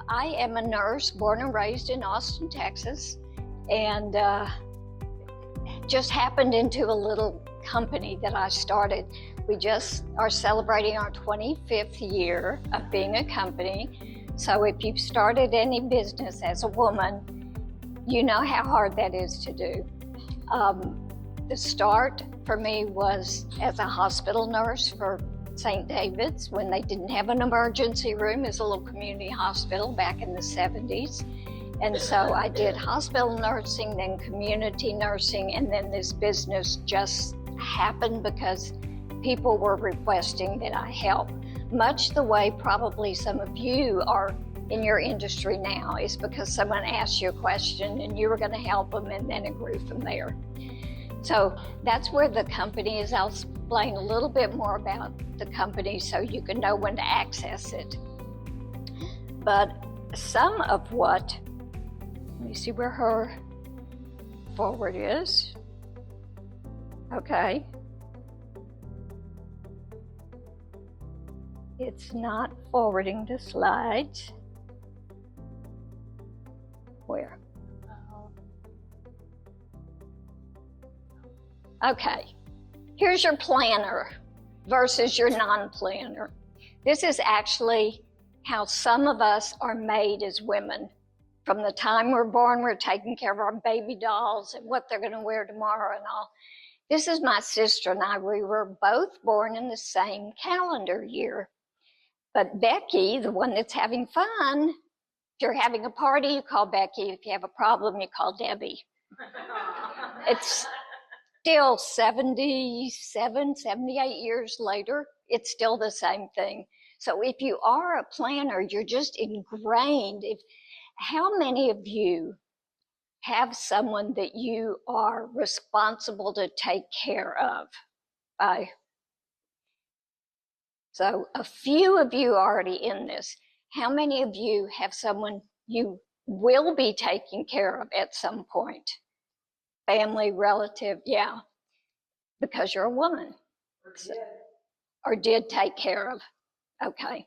I am a nurse born and raised in Austin, Texas, and just happened into a little company that I started. We just are celebrating our 25th year of being a company. So if you've started any business as a woman, you know how hard that is to do. The start for me was as a hospital nurse for St. David's when they didn't have an emergency room. It's a little community hospital back in the 70s. And so I did hospital nursing, then community nursing, and then this business just happened because people were requesting that I help. Much the way probably some of you are in your industry now is because someone asked you a question and you were going to help them, and then it grew from there. So that's where the company is. I'll explain a little bit more about the company so you can know when to access it. But some of what, let me see where her forward is. Okay. It's not forwarding the slides. Where? Okay, here's your planner versus your non-planner. This is actually how some of us are made as women. From the time we're born, we're taking care of our baby dolls and what they're going to wear tomorrow and all. This is my sister and I. We were both born in the same calendar year. But Becky, the one that's having fun, if you're having a party, you call Becky. If you have a problem, you call Debbie. It's still 77, 78 years later, it's still the same thing. So if you are a planner, you're just ingrained. How many of you have someone that you are responsible to take care of? So a few of you are already in this. How many of you have someone you will be taking care of at some point? Family, relative, yeah, because you're a woman. Or did take care of. Okay,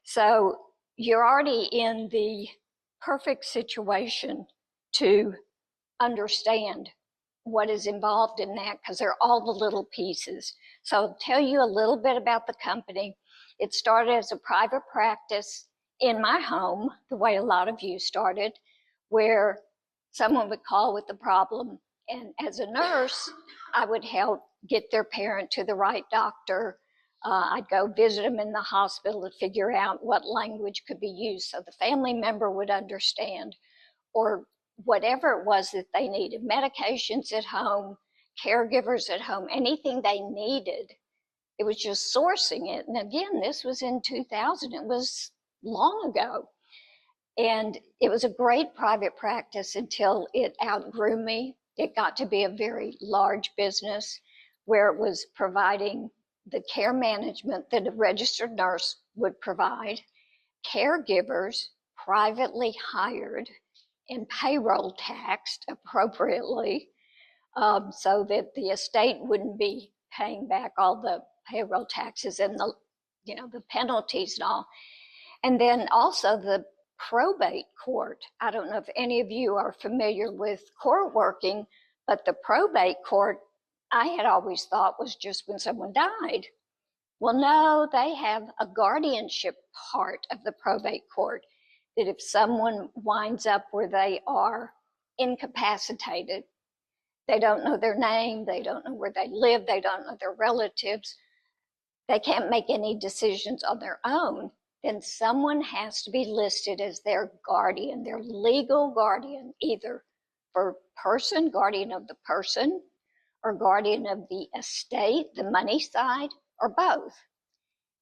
so you're already in the perfect situation to understand what is involved in that, because they're all the little pieces. So I'll tell you a little bit about the company. It started as a private practice in my home, the way a lot of you started, where someone would call with a problem, and as a nurse, I would help get their parent to the right doctor. I'd go visit them in the hospital to figure out what language could be used so the family member would understand, or whatever it was that they needed, medications at home, caregivers at home, anything they needed. It was just sourcing it. And again, this was in 2000. It was long ago. And it was a great private practice until it outgrew me. It got to be a very large business where it was providing the care management that a registered nurse would provide, caregivers privately hired and payroll taxed appropriately, so that the estate wouldn't be paying back all the payroll taxes and the penalties and all. And then also the probate court. I don't know if any of you are familiar with court working, but the probate court, I had always thought was just when someone died. Well, no, they have a guardianship part of the probate court, that if someone winds up where they are incapacitated, they don't know their name, they don't know where they live, they don't know their relatives, they can't make any decisions on their own, then someone has to be listed as their guardian, their legal guardian, either for person, guardian of the person, or guardian of the estate, the money side, or both.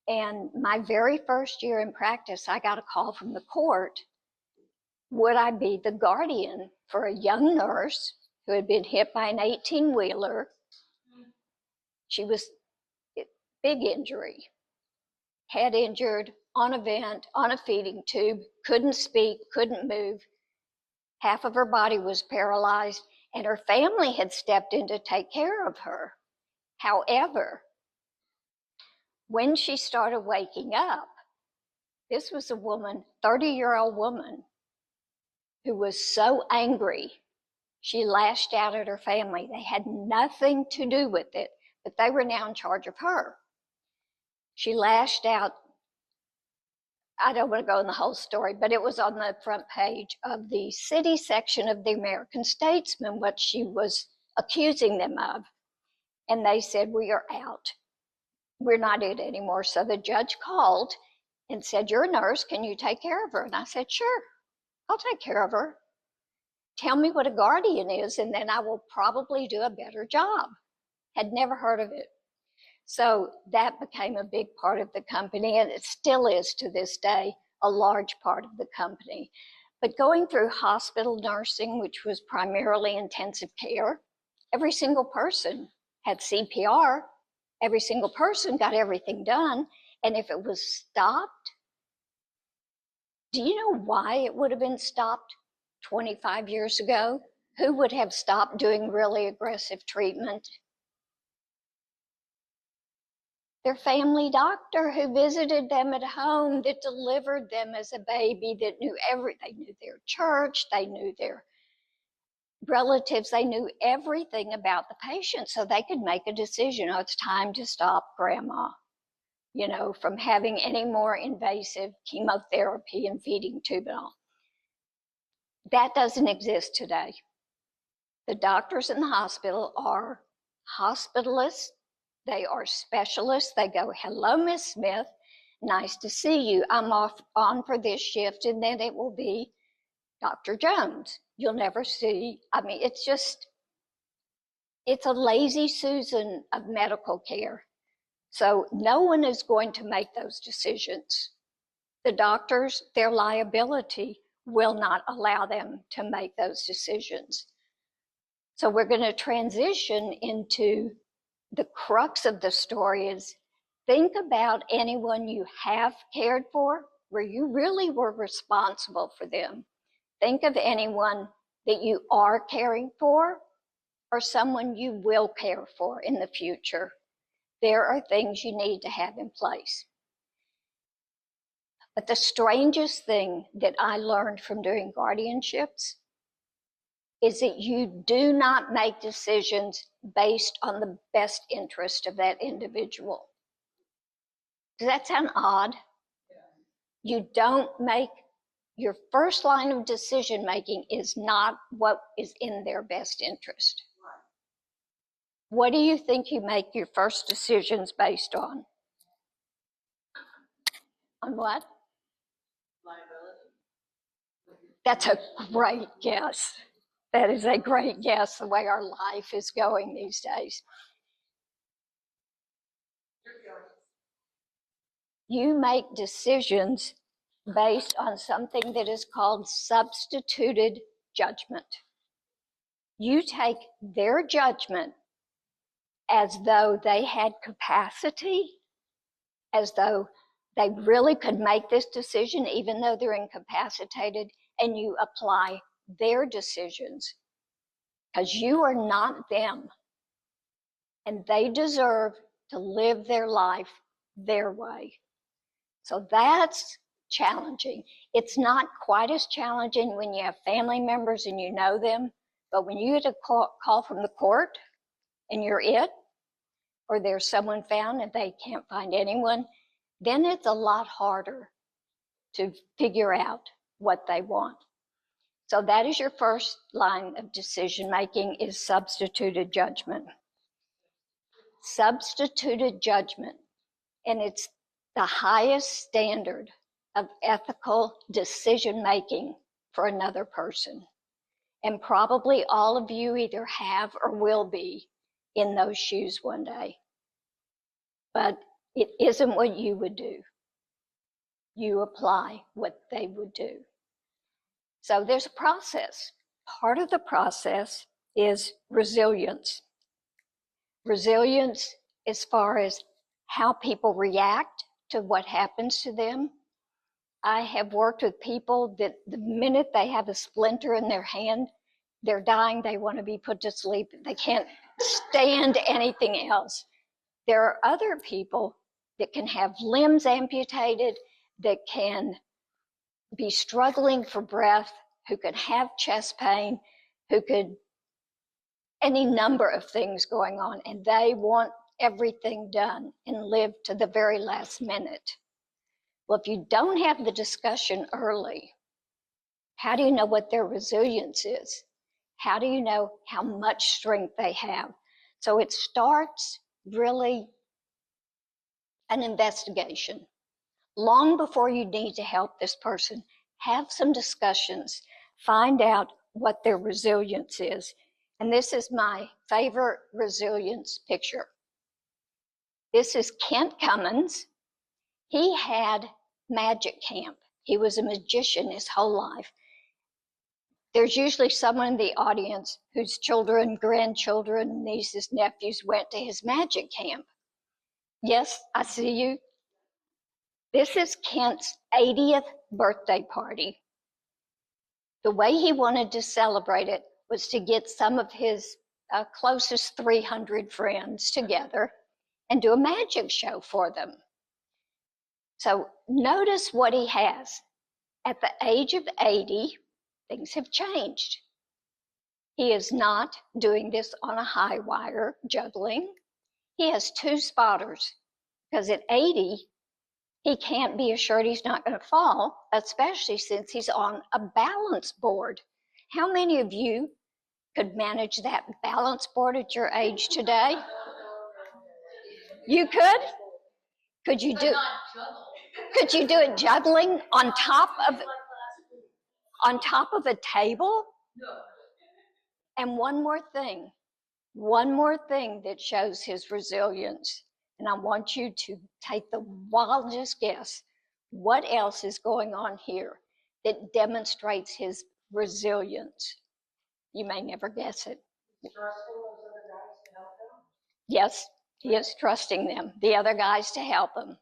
And my very first year in practice, I got a call from the court. Would I be the guardian for a young nurse who had been hit by an 18-wheeler? She was big injury, head injured, on a vent, on a feeding tube, couldn't speak, couldn't move. Half of her body was paralyzed, and her family had stepped in to take care of her. However, when she started waking up, This was a woman, 30-year-old woman, who was so angry, she lashed out at her family. They had nothing to do with it, but they were now in charge of her. She lashed out. I don't want to go in the whole story, but it was on the front page of the city section of the American Statesman, what she was accusing them of. And they said, we are out. We're not it anymore. So the judge called and said, you're a nurse, can you take care of her? And I said, sure, I'll take care of her. Tell me what a guardian is, and then I will probably do a better job. Had never heard of it. So that became a big part of the company, and it still is to this day, a large part of the company. But going through hospital nursing, which was primarily intensive care, every single person had CPR, every single person got everything done, and if it was stopped, do you know why it would have been stopped 25 years ago? Who would have stopped doing really aggressive treatment? Their family doctor who visited them at home, that delivered them as a baby, that knew they knew their church, they knew their relatives, they knew everything about the patient, so they could make a decision. Oh, it's time to stop grandma, from having any more invasive chemotherapy and feeding tube and all. That doesn't exist today. The doctors in the hospital are hospitalists. They are specialists. They go, hello, Miss Smith. Nice to see you. I'm on for this shift, and then it will be Dr. Jones. You'll never see. It's a lazy Susan of medical care. So no one is going to make those decisions. The doctors, their liability will not allow them to make those decisions. So we're going to transition into the crux of the story is think about anyone you have cared for where you really were responsible for them. Think of anyone that you are caring for or someone you will care for in the future. There are things you need to have in place. But the strangest thing that I learned from doing guardianships is that you do not make decisions based on the best interest of that individual. Does that sound odd? You don't make, your first line of decision making is not what is in their best interest. What do you think you make your first decisions based on? On what? Liability. That's a great guess. That is a great guess, the way our life is going these days. You make decisions based on something that is called substituted judgment. You take their judgment as though they had capacity, as though they really could make this decision even though they're incapacitated, and you apply their decisions because you are not them, and they deserve to live their life their way. So that's challenging. It's not quite as challenging when you have family members and you know them, but when you get a call from the court and you're it, or there's someone found and they can't find anyone, then it's a lot harder to figure out what they want. So that is your first line of decision making, is substituted judgment. Substituted judgment, and it's the highest standard of ethical decision making for another person. And probably all of you either have or will be in those shoes one day. But it isn't what you would do. You apply what they would do. So there's a process. Part of the process is resilience. Resilience as far as how people react to what happens to them. I have worked with people that the minute they have a splinter in their hand, they're dying, they want to be put to sleep, they can't stand anything else. There are other people that can have limbs amputated, that can be struggling for breath, who could have chest pain, who could, any number of things going on, and they want everything done and live to the very last minute. Well, if you don't have the discussion early, how do you know what their resilience is? How do you know how much strength they have? So it starts really an investigation. Long before you need to help this person, have some discussions, find out what their resilience is. And this is my favorite resilience picture. This is Kent Cummins. He had magic camp. He was a magician his whole life. There's usually someone in the audience whose children, grandchildren, nieces, nephews went to his magic camp. Yes, I see you. This is Kent's 80th birthday party. The way he wanted to celebrate it was to get some of his closest 300 friends together and do a magic show for them. So notice what he has. At the age of 80, things have changed. He is not doing this on a high wire juggling. He has 2 spotters because at 80, he can't be assured he's not going to fall, especially since he's on a balance board. How many of you could manage that balance board at your age today? You could? Could you do it juggling on top of a table? And one more thing that shows his resilience. And I want you to take the wildest guess. What else is going on here that demonstrates his resilience? You may never guess it. Yes, he is trusting them, the other guys, to help him.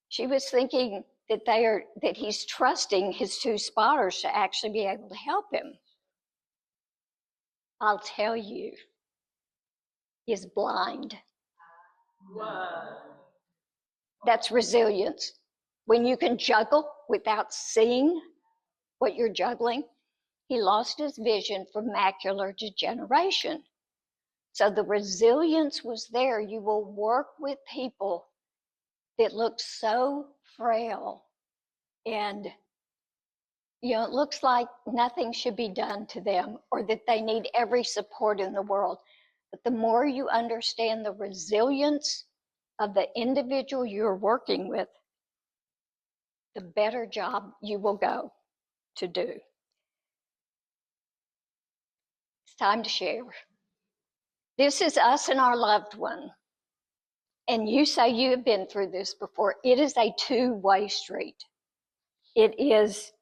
She was thinking that he's trusting his 2 spotters to actually be able to help him. I'll tell you, he's blind. Wow. That's resilience. When you can juggle without seeing what you're juggling. He lost his vision from macular degeneration. So the resilience was there. You will work with people that look so frail, and it looks like nothing should be done to them or that they need every support in the world. But the more you understand the resilience of the individual you're working with, the better job you will go to do. It's time to share. This is us and our loved one. And you say you have been through this before. It is a two-way street. It is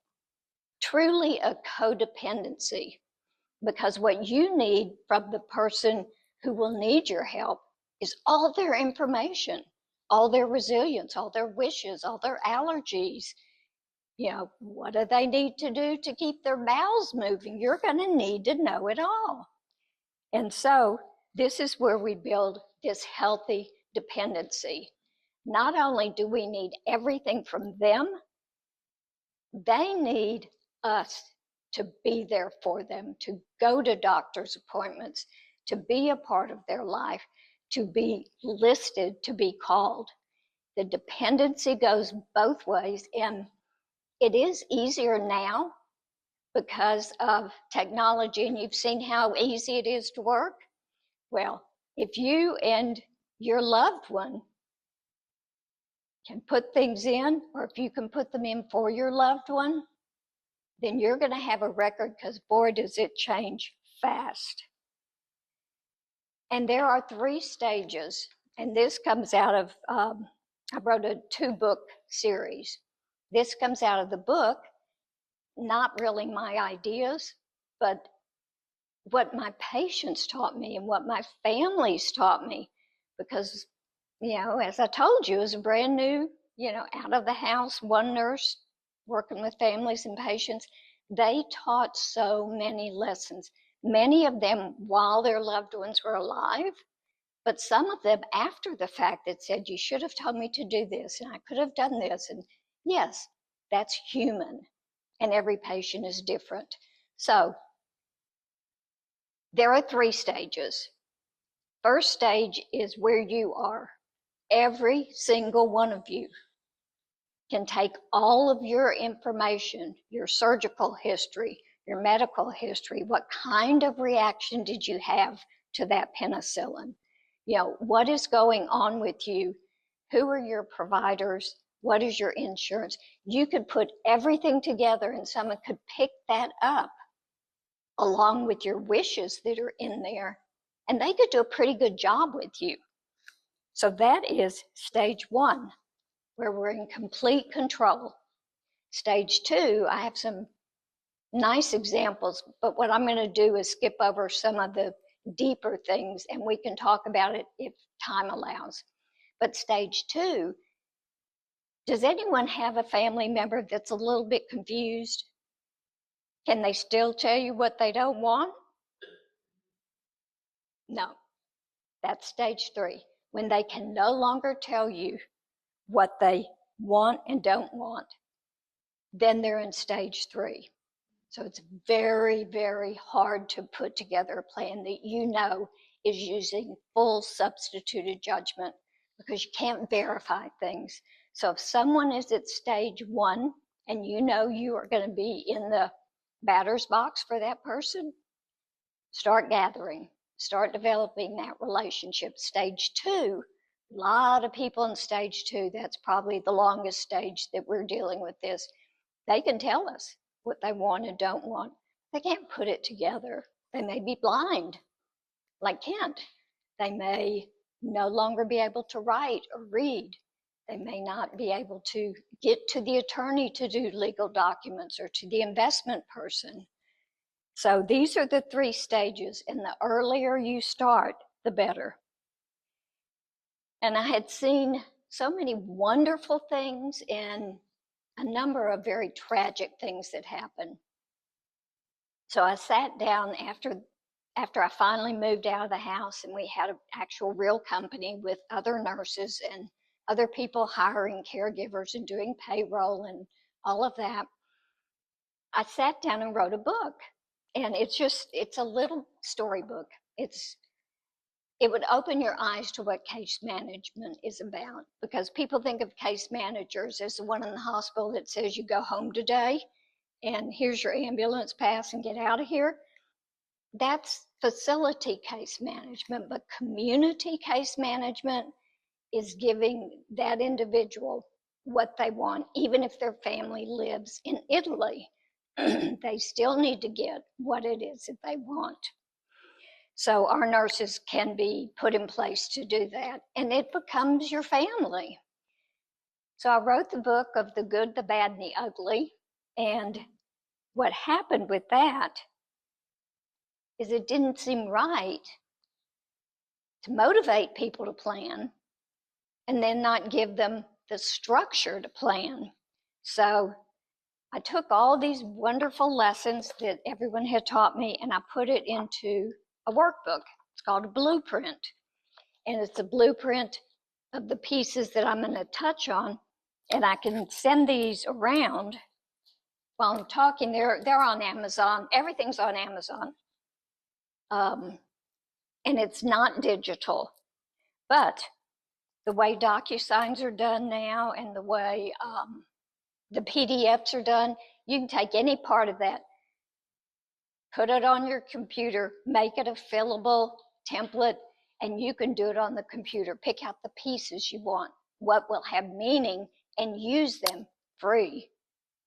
truly a codependency, because what you need from the person who will need your help is all their information, all their resilience, all their wishes, all their allergies. What do they need to do to keep their bowels moving? You're going to need to know it all. And so this is where we build this healthy dependency. Not only do we need everything from them, they need us to be there for them, to go to doctor's appointments, to be a part of their life, to be listed, to be called. The dependency goes both ways, and it is easier now because of technology, and you've seen how easy it is to work. Well, if you and your loved one can put things in, or if you can put them in for your loved one, then you're going to have a record, because boy, does it change fast. And there are 3 stages, and this comes out of, I wrote a 2-book series. This comes out of the book, not really my ideas, but what my patients taught me and what my families taught me, because, as I told you, as a brand new, out of the house, one nurse working with families and patients, they taught so many lessons, many of them while their loved ones were alive, But some of them after the fact that said, you should have told me to do this and I could have done this. And yes, that's human, and every patient is different. So there are 3 stages. First stage is where you are. Every single one of you can take all of your information, your surgical history, your medical history, what kind of reaction did you have to that penicillin? You know, what is going on with you? Who are your providers? What is your insurance? You could put everything together and someone could pick that up along with your wishes that are in there, and they could do a pretty good job with you. So that is stage 1, where we're in complete control. Stage 2, I have some nice examples, but what I'm going to do is skip over some of the deeper things, and we can talk about it if time allows. But stage 2, does anyone have a family member that's a little bit confused? Can they still tell you what they don't want? No. That's stage 3, when they can no longer tell you what they want and don't want. Then they're in stage 3. So it's very, very hard to put together a plan that you know is using full substituted judgment, because you can't verify things. So if someone is at stage 1 and you know you are going to be in the batter's box for that person, start gathering, start developing that relationship. Stage 2, a lot of people in stage 2, that's probably the longest stage that we're dealing with this. They can tell us what they want and don't want. They can't put it together. They may be blind, like Kent. They may no longer be able to write or read. They may not be able to get to the attorney to do legal documents or to the investment person. So these are the 3 stages, and the earlier you start, the better. And I had seen so many wonderful things and a number of very tragic things that happened. So I sat down after I finally moved out of the house, and we had an actual real company with other nurses and other people hiring caregivers and doing payroll and all of that. I sat down and wrote a book, and it's a little storybook. It would open your eyes to what case management is about, because people think of case managers as the one in the hospital that says, you go home today and here's your ambulance pass and get out of here. That's facility case management, but community case management is giving that individual what they want. Even if their family lives in Italy, they still need to get what it is that they want. So our nurses can be put in place to do that, and it becomes your family. So I wrote the book of the good, the bad, and the ugly, and what happened with that is it didn't seem right to motivate people to plan and then not give them the structure to plan. So I took all these wonderful lessons that everyone had taught me, and I put it into a workbook. It's called a blueprint, and it's a blueprint of the pieces that I'm going to touch on, and I can send these around while I'm talking. They're on Amazon. Everything's on Amazon, and it's not digital, but the way DocuSigns are done now and the way the PDFs are done, you can take any part of that, put it on your computer, make it a fillable template, and you can do it on the computer. Pick out the pieces you want, what will have meaning, and use them free.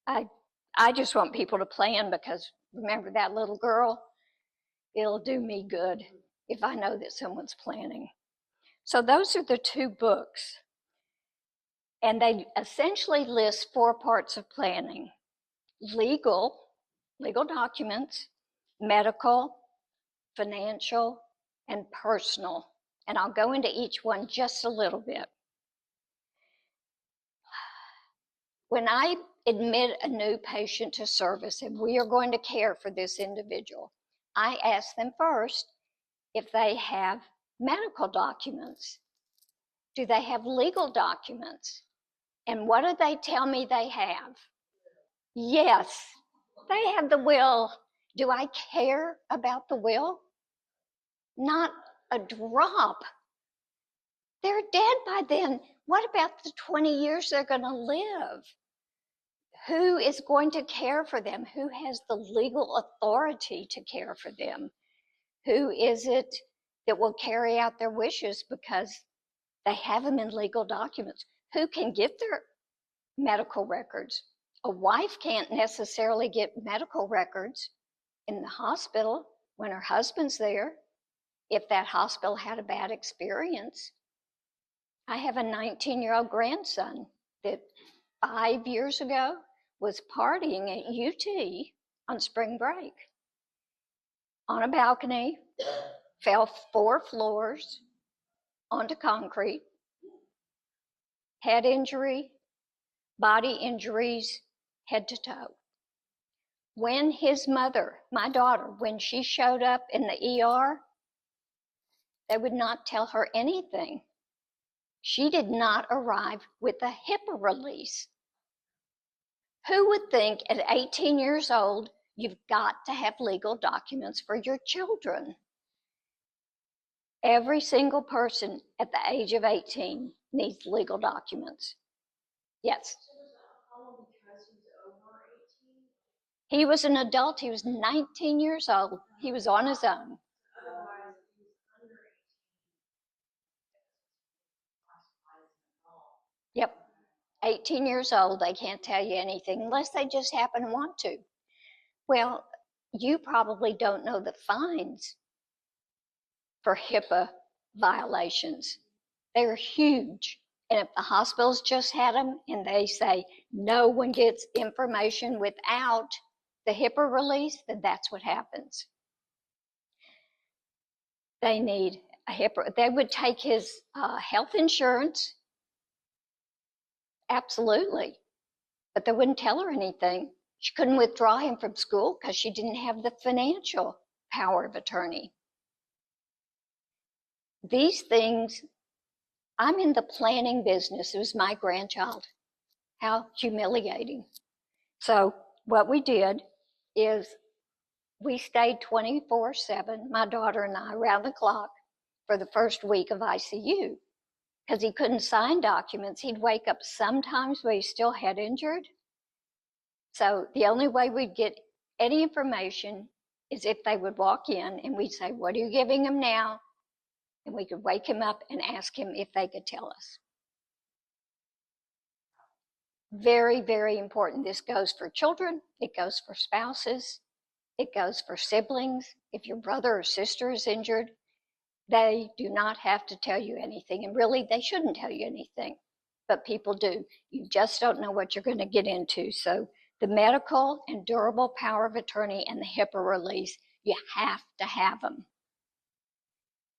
I just want people to plan, because remember that little girl? It'll do me good if I know that someone's planning. So those are the 2 books. And they essentially list 4 parts of planning: legal documents, medical, financial, and personal. And I'll go into each one just a little bit. When I admit a new patient to service and we are going to care for this individual, I ask them first if they have medical documents? Do they have legal documents? And what do they tell me they have? Yes, they have the will. Do I care about the will? Not a drop. They're dead by then. What about the 20 years they're going to live? Who is going to care for them? Who has the legal authority to care for them? Who is it that will carry out their wishes because they have them in legal documents? Who can get their medical records? A wife can't necessarily get medical records in the hospital when her husband's there if that hospital had a bad experience. I have a 19-year-old grandson that 5 years ago was partying at UT on spring break on a balcony, fell 4 floors onto concrete, head injury, body injuries, head to toe. When his mother, my daughter, when she showed up in the ER, they would not tell her anything. She did not arrive with a HIPAA release. Who would think at 18 years old, you've got to have legal documents for your children? Every single person at the age of 18 needs legal documents. Yes. He was an adult. He was 19 years old. He was on his own. Yep. 18 years old, they can't tell you anything unless they just happen to want to. Well, you probably don't know the fines for HIPAA violations. They're huge. And if the hospitals just had them and they say no one gets information without the HIPAA release, then that's what happens. They need a HIPAA. They would take his health insurance, absolutely, but they wouldn't tell her anything. She couldn't withdraw him from school because she didn't have the financial power of attorney. These things, I'm in the planning business. It was my grandchild. How humiliating. So what we did is we stayed 24/7, my daughter and I, around the clock for the first week of ICU because he couldn't sign documents. He'd wake up sometimes where he's still head injured. So the only way we'd get any information is if they would walk in and we'd say, what are you giving him now? And we could wake him up and ask him if they could tell us. Very, very important. This goes for children. It goes for spouses. It goes for siblings. If your brother or sister is injured, they do not have to tell you anything. And really, they shouldn't tell you anything. But people do. You just don't know what you're going to get into. So the medical and durable power of attorney and the HIPAA release, you have to have them.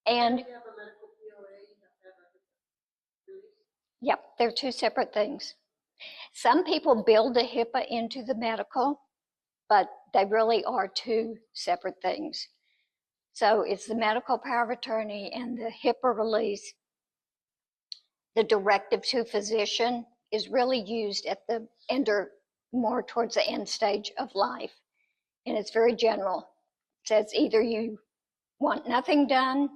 And yep, they're 2 separate things. Some people build the HIPAA into the medical, but they really are 2 separate things. So it's the medical power of attorney and the HIPAA release. The directive to physician is really used at the end or more towards the end stage of life. And it's very general. It says either you want nothing done,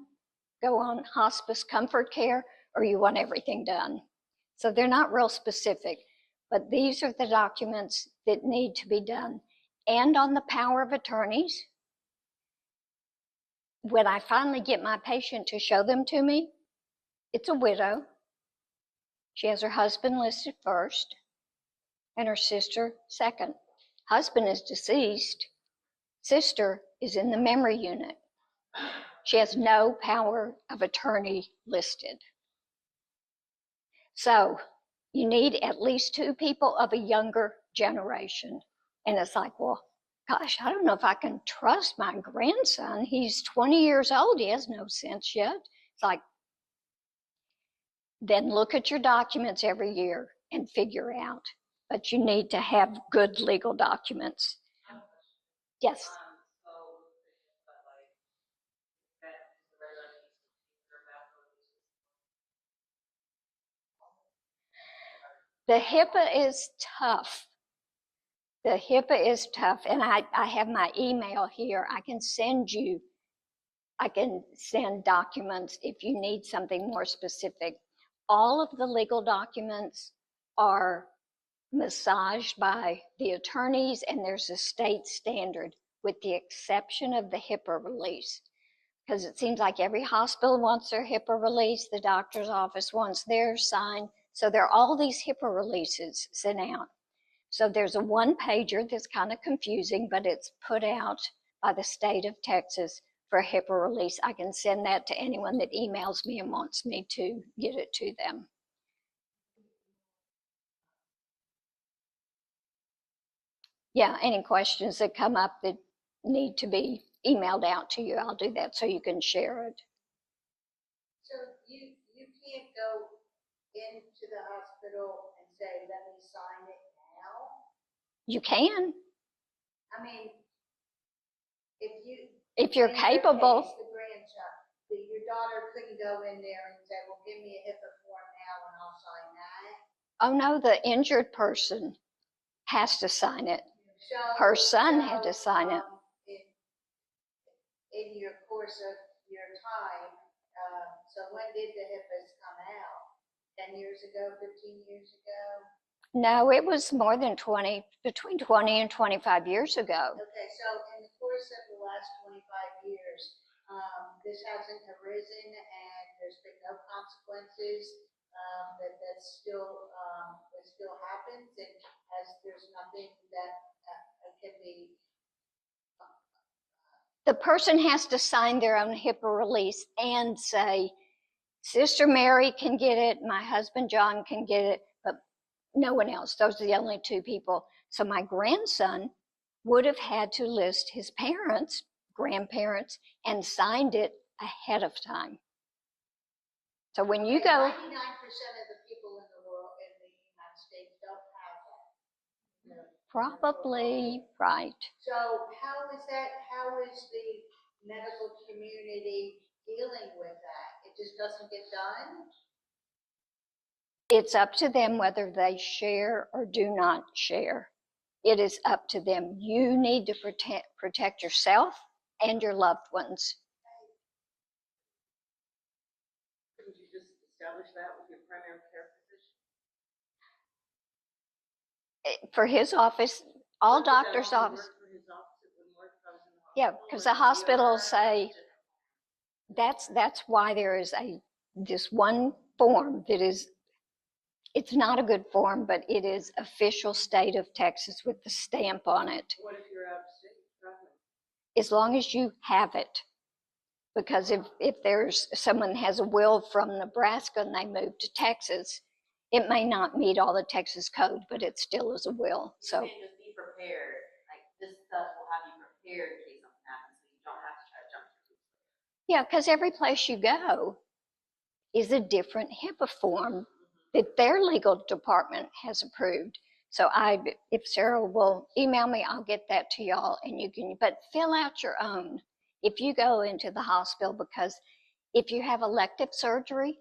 go on hospice comfort care, or you want everything done. So they're not real specific, but these are the documents that need to be done. And on the power of attorneys, when I finally get my patient to show them to me, it's a widow. She has her husband listed first and her sister second. Husband is deceased. Sister is in the memory unit. She has no power of attorney listed. So you need at least 2 people of a younger generation. And it's like, well, gosh, I don't know if I can trust my grandson. He's 20 years old. He has no sense yet. It's like, then look at your documents every year and figure out. But you need to have good legal documents. Yes. The HIPAA is tough. The HIPAA is tough, and I have my email here. I can send documents if you need something more specific. All of the legal documents are massaged by the attorneys, and there's a state standard, with the exception of the HIPAA release. Because it seems like every hospital wants their HIPAA release, the doctor's office wants theirs signed. So there are all these HIPAA releases sent out. So there's a one-pager that's kind of confusing, but it's put out by the state of Texas for a HIPAA release. I can send that to anyone that emails me and wants me to get it to them. Yeah, any questions that come up that need to be emailed out to you, I'll do that so you can share it. So you can't go into the hospital and say, let me sign it now? You can. I mean, if you're capable. Case, the grandchild, your daughter couldn't go in there and say, well, give me a HIPAA form now and I'll sign that? Oh no, the injured person has to sign it. Her son had to sign it. In your course of your time, so when did the HIPAAs come out? 10 years ago, 15 years ago? No, it was more than between 20 and 25 years ago. Okay, so in the course of the last 25 years, this hasn't arisen and there's been no consequences, that still happens, and there's nothing that can be. The person has to sign their own HIPAA release and say, Sister Mary can get it, my husband John can get it, but no one else. Those are the only two people. So my grandson would have had to list his parents, grandparents, and signed it ahead of time. So when you go... 99% of the people in the world, in the United States, don't have that. No. Probably, right. So how is the medical community dealing with that? It just doesn't get done? It's up to them whether they share or do not share. It is up to them. You need to protect yourself and your loved ones. Couldn't you just establish that with your primary care physician? For his office, all doctors' office. Yeah, because the hospitals say that's why there is this one form that is, it's not a good form, but it is official state of Texas with the stamp on it. What if you're out of state? As long as you have it. Because if there's someone has a will from Nebraska and they move to Texas, it may not meet all the Texas code, but it still is a will. So you can't just be prepared. Like this stuff will have you prepared in case something happens, so you don't have to try to jump through hoops. yeah, because every place you go is a different HIPAA form that their legal department has approved. So if Sarah will email me, I'll get that to y'all, and you can, but fill out your own. If you go into the hospital, because if you have elective surgery,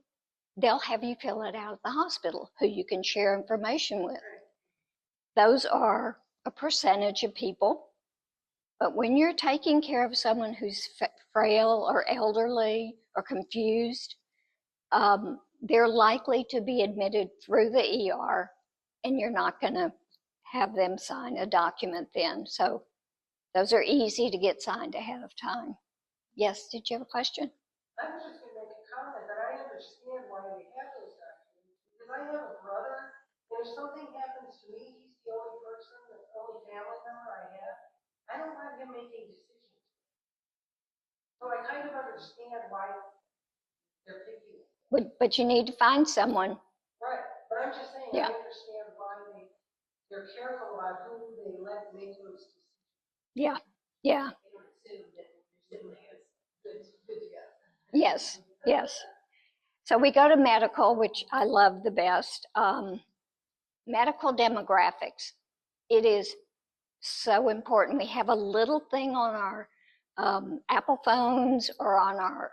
they'll have you fill it out at the hospital, who you can share information with. Those are a percentage of people. But when you're taking care of someone who's frail or elderly or confused, they're likely to be admitted through the ER, and you're not going to have them sign a document then. So those are easy to get signed ahead of time. Yes, did you have a question? I was just going to make a comment that I understand why they have those documents, because I have a brother, and if something happens to me, he's the only person, the only family member I have. I don't want him making decisions. So I kind of understand why they're picking it. But you need to find someone. Right, but I'm just saying, yeah. I understand why they're careful about who they let make those decisions. Yeah, yeah. They don't assume that your sibling is good together. Yes, yes. So we go to medical, which I love the best. Medical demographics. It is so important. We have a little thing on our Apple phones or on our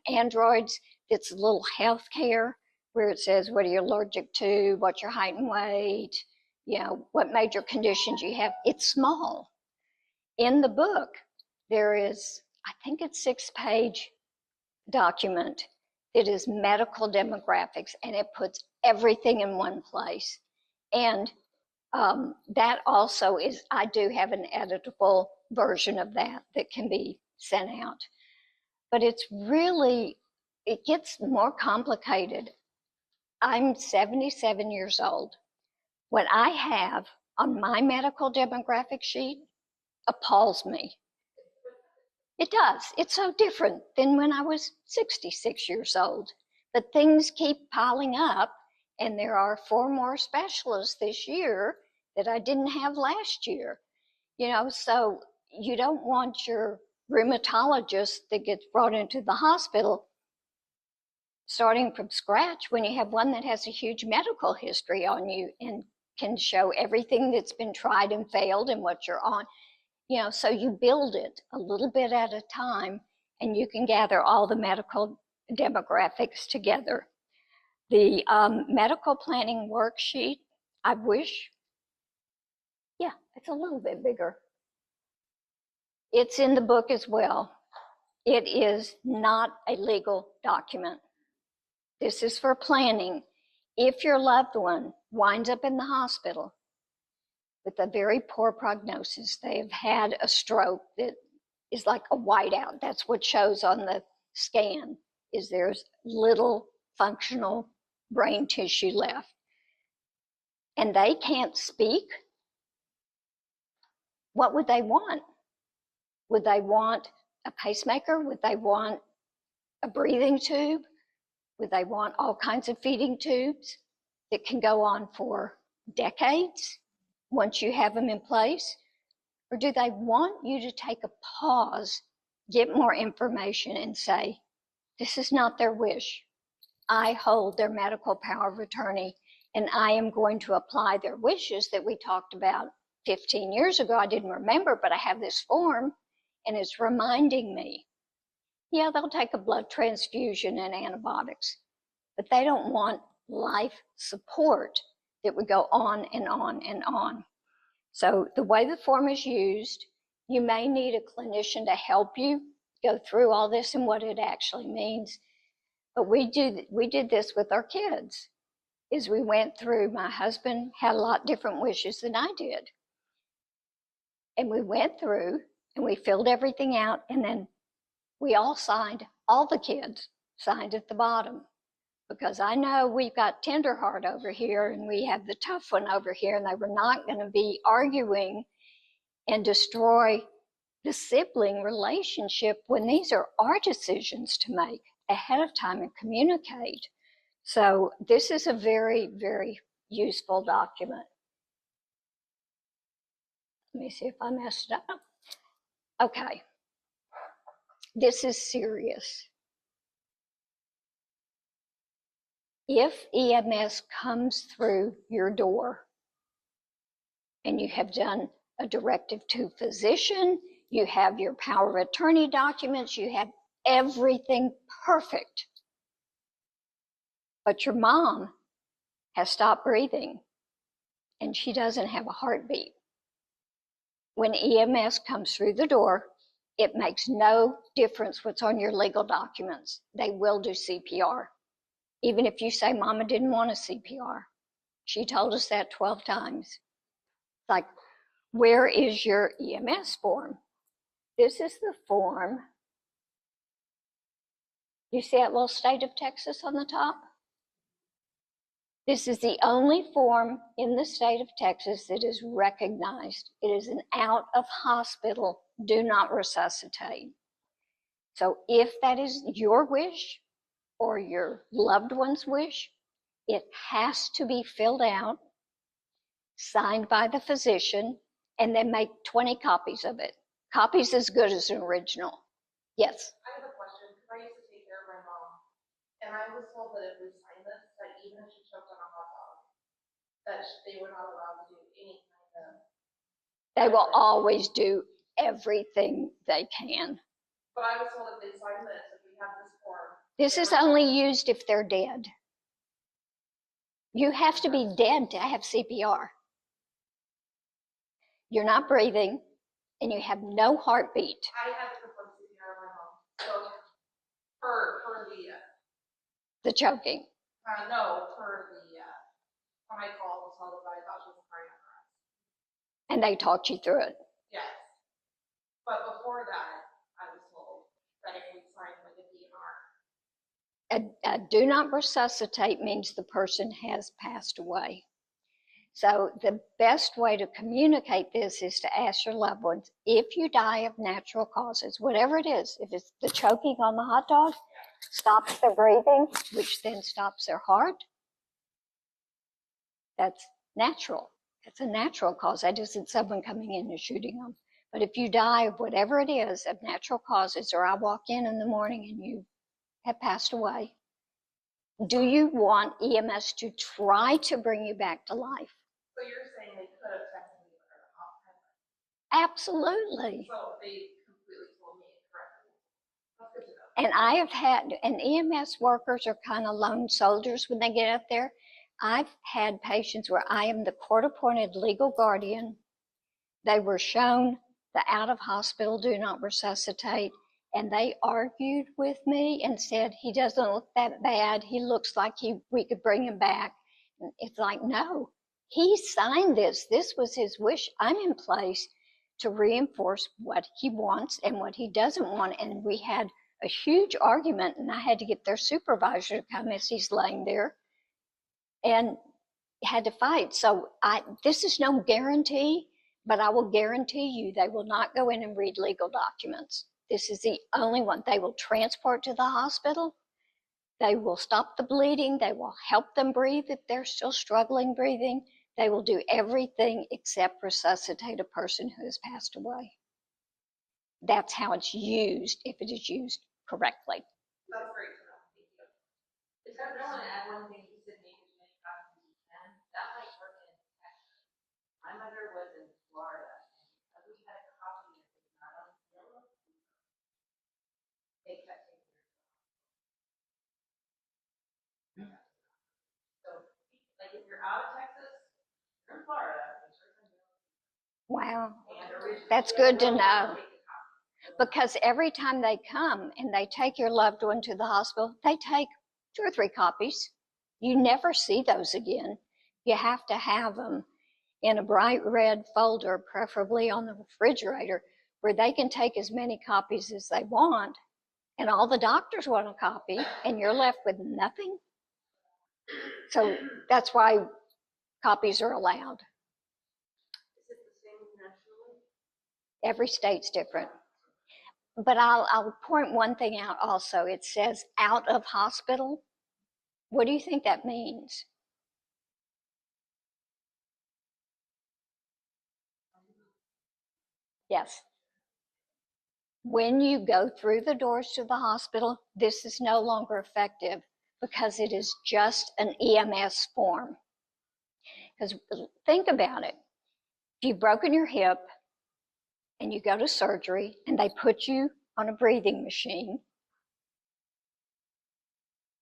Androids that's a little healthcare. where it says what are you allergic to, what's your height and weight, what major conditions you have. It's small. In the book, there is, I think it's 6-page document. It is medical demographics, and it puts everything in one place. And that also is, I do have an editable version of that can be sent out. But it's really, it gets more complicated. I'm 77 years old. What I have on my medical demographic sheet appalls me. It does. It's so different than when I was 66 years old. But things keep piling up, and there are 4 more specialists this year that I didn't have last year. So you don't want your rheumatologist that gets brought into the hospital starting from scratch when you have one that has a huge medical history on you and can show everything that's been tried and failed and what you're on. So you build it a little bit at a time, and you can gather all the medical demographics together. The medical planning worksheet, I wish, it's a little bit bigger. It's in the book as well. It is not a legal document. This is for planning. If your loved one winds up in the hospital with a very poor prognosis, they have had a stroke that is like a whiteout. That's what shows on the scan, is there's little functional brain tissue left. And they can't speak. What would they want? Would they want a pacemaker? Would they want a breathing tube? Would they want all kinds of feeding tubes that can go on for decades once you have them in place? Or do they want you to take a pause, get more information, and say, this is not their wish. I hold their medical power of attorney, and I am going to apply their wishes that we talked about 15 years ago. I didn't remember, but I have this form, and it's reminding me. Yeah, they'll take a blood transfusion and antibiotics, but they don't want life support that would go on and on and on. So the way the form is used, you may need a clinician to help you go through all this and what it actually means. But we did this with our kids. Is we went through, my husband had a lot different wishes than I did. And we went through and we filled everything out, and then we all signed, all the kids signed at the bottom. Because I know we've got Tenderheart over here and we have the tough one over here, and they were not going to be arguing and destroy the sibling relationship when these are our decisions to make ahead of time and communicate. So this is a very, very useful document. Let me see if I messed it up. Okay. This is serious. If EMS comes through your door and you have done a directive to physician, you have your power of attorney documents, you have everything perfect, but your mom has stopped breathing and she doesn't have a heartbeat. When EMS comes through the door, it makes no difference what's on your legal documents. They will do CPR. Even if you say Mama didn't want a CPR. She told us that 12 times. It's like, where is your EMS form? This is the form. You see that little state of Texas on the top? This is the only form in the state of Texas that is recognized. It is an out of hospital, do not resuscitate. So if that is your wish or your loved one's wish, it has to be filled out, signed by the physician, and then make 20 copies of it. Copies as good as an original. Yes? I have a question, because I used to take care of my mom, and I was told that if we signed this, that even if she choked on a hot dog, that they were not allowed to do any kind of... They will always do everything they can. But I was told if they sign this, if we have this form... This is only used if they're dead. You have to be dead to have CPR. You're not breathing, and you have no heartbeat. I had to perform CPR on my mom, so for The choking. no, for when I called and told them I thought she was crying on her ass. And they talked you through it. Yes. But before that, I was told that if we signed like a DNR. A do not resuscitate means the person has passed away. So the best way to communicate this is to ask your loved ones, if you die of natural causes, whatever it is, if it's the choking on the hot dog, stops their breathing, which then stops their heart, that's natural. It's a natural cause. That isn't someone coming in and shooting them. But if you die of whatever it is, of natural causes, or I walk in the morning and you have passed away, do you want EMS to try to bring you back to life? So you're saying they could have technically put her off. Absolutely. So they completely told me incorrectly. That's good to know. And I have had, and EMS workers are kind of lone soldiers when they get up there. I've had patients where I am the court-appointed legal guardian. They were shown the out-of-hospital do not resuscitate, and they argued with me and said, he doesn't look that bad. He looks like we could bring him back. And it's like, no, he signed this. This was his wish. I'm in place to reinforce what he wants and what he doesn't want. And we had a huge argument, and I had to get their supervisor to come as he's laying there and had to fight. So this is no guarantee, but I will guarantee you they will not go in and read legal documents. This is the only one. They will transport to the hospital. They will stop the bleeding. They will help them breathe if they're still struggling breathing. They will do everything except resuscitate a person who has passed away. That's how it's used, if it is used correctly. That's great to know. Thank you. Is that really add one thing you said, maybe as many copies as you can? That might work in Texas. My mother was in Florida, and we had a copy of it, not on film. They kept taking her. So, like, if you're out of Texas, you're in Florida, make sure it's in Wow, and originally. that's good to know. Because every time they come and they take your loved one to the hospital, they take 2 or 3 copies. You never see those again. You have to have them in a bright red folder, preferably on the refrigerator, where they can take as many copies as they want, and all the doctors want a copy, and you're left with nothing. So that's why copies are allowed. Is it the same nationally? Every state's different. But I'll point one thing out also. It says out of hospital. What do you think that means? Yes. When you go through the doors to the hospital, this is no longer effective because it is just an EMS form. Because think about it. If you've broken your hip and you go to surgery and they put you on a breathing machine,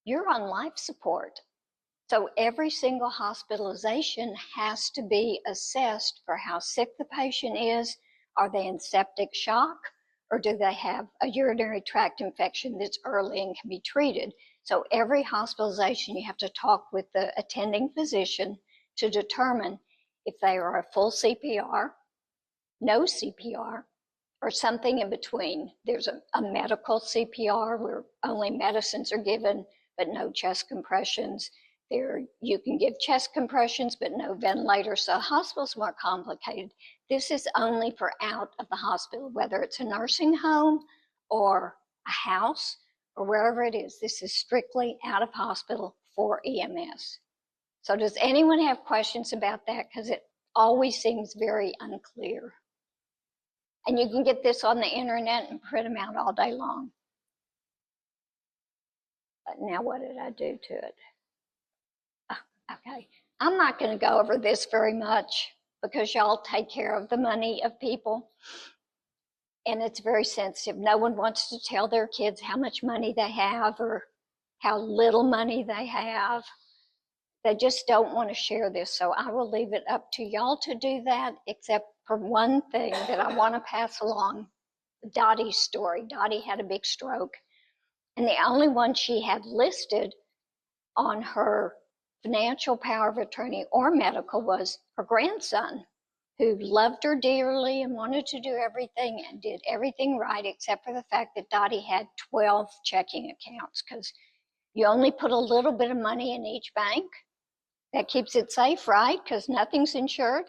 you're on life support. So every single hospitalization has to be assessed for how sick the patient is. Are they in septic shock, or do they have a urinary tract infection that's early and can be treated? So every hospitalization, you have to talk with the attending physician to determine if they are a full CPR, no CPR, or something in between. There's a medical CPR where only medicines are given, but no chest compressions. There, you can give chest compressions, but no ventilator. So the hospital's more complicated. This is only for out of the hospital, whether it's a nursing home or a house or wherever it is. This is strictly out of hospital for EMS. So does anyone have questions about that? Because it always seems very unclear. And you can get this on the internet and print them out all day long. But now what did I do to it? Okay, I'm not going to go over this very much because y'all take care of the money of people. And it's very sensitive. No one wants to tell their kids how much money they have or how little money they have. They just don't want to share this. So I will leave it up to y'all to do that, except for one thing that I want to pass along. Dottie's story. Dottie had a big stroke, and the only one she had listed on her financial power of attorney or medical was her grandson, who loved her dearly and wanted to do everything and did everything right, except for the fact that Dottie had 12 checking accounts, because you only put a little bit of money in each bank. That keeps it safe, right? Because nothing's insured.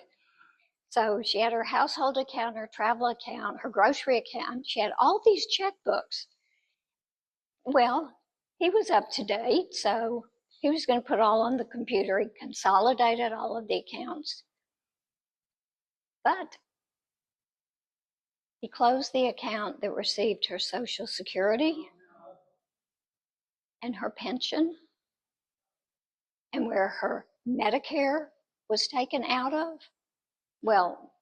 So she had her household account, her travel account, her grocery account. She had all these checkbooks. Well, he was up to date, so he was going to put all on the computer. He consolidated all of the accounts. But he closed the account that received her Social Security and her pension, and where her Medicare was taken out of. Well,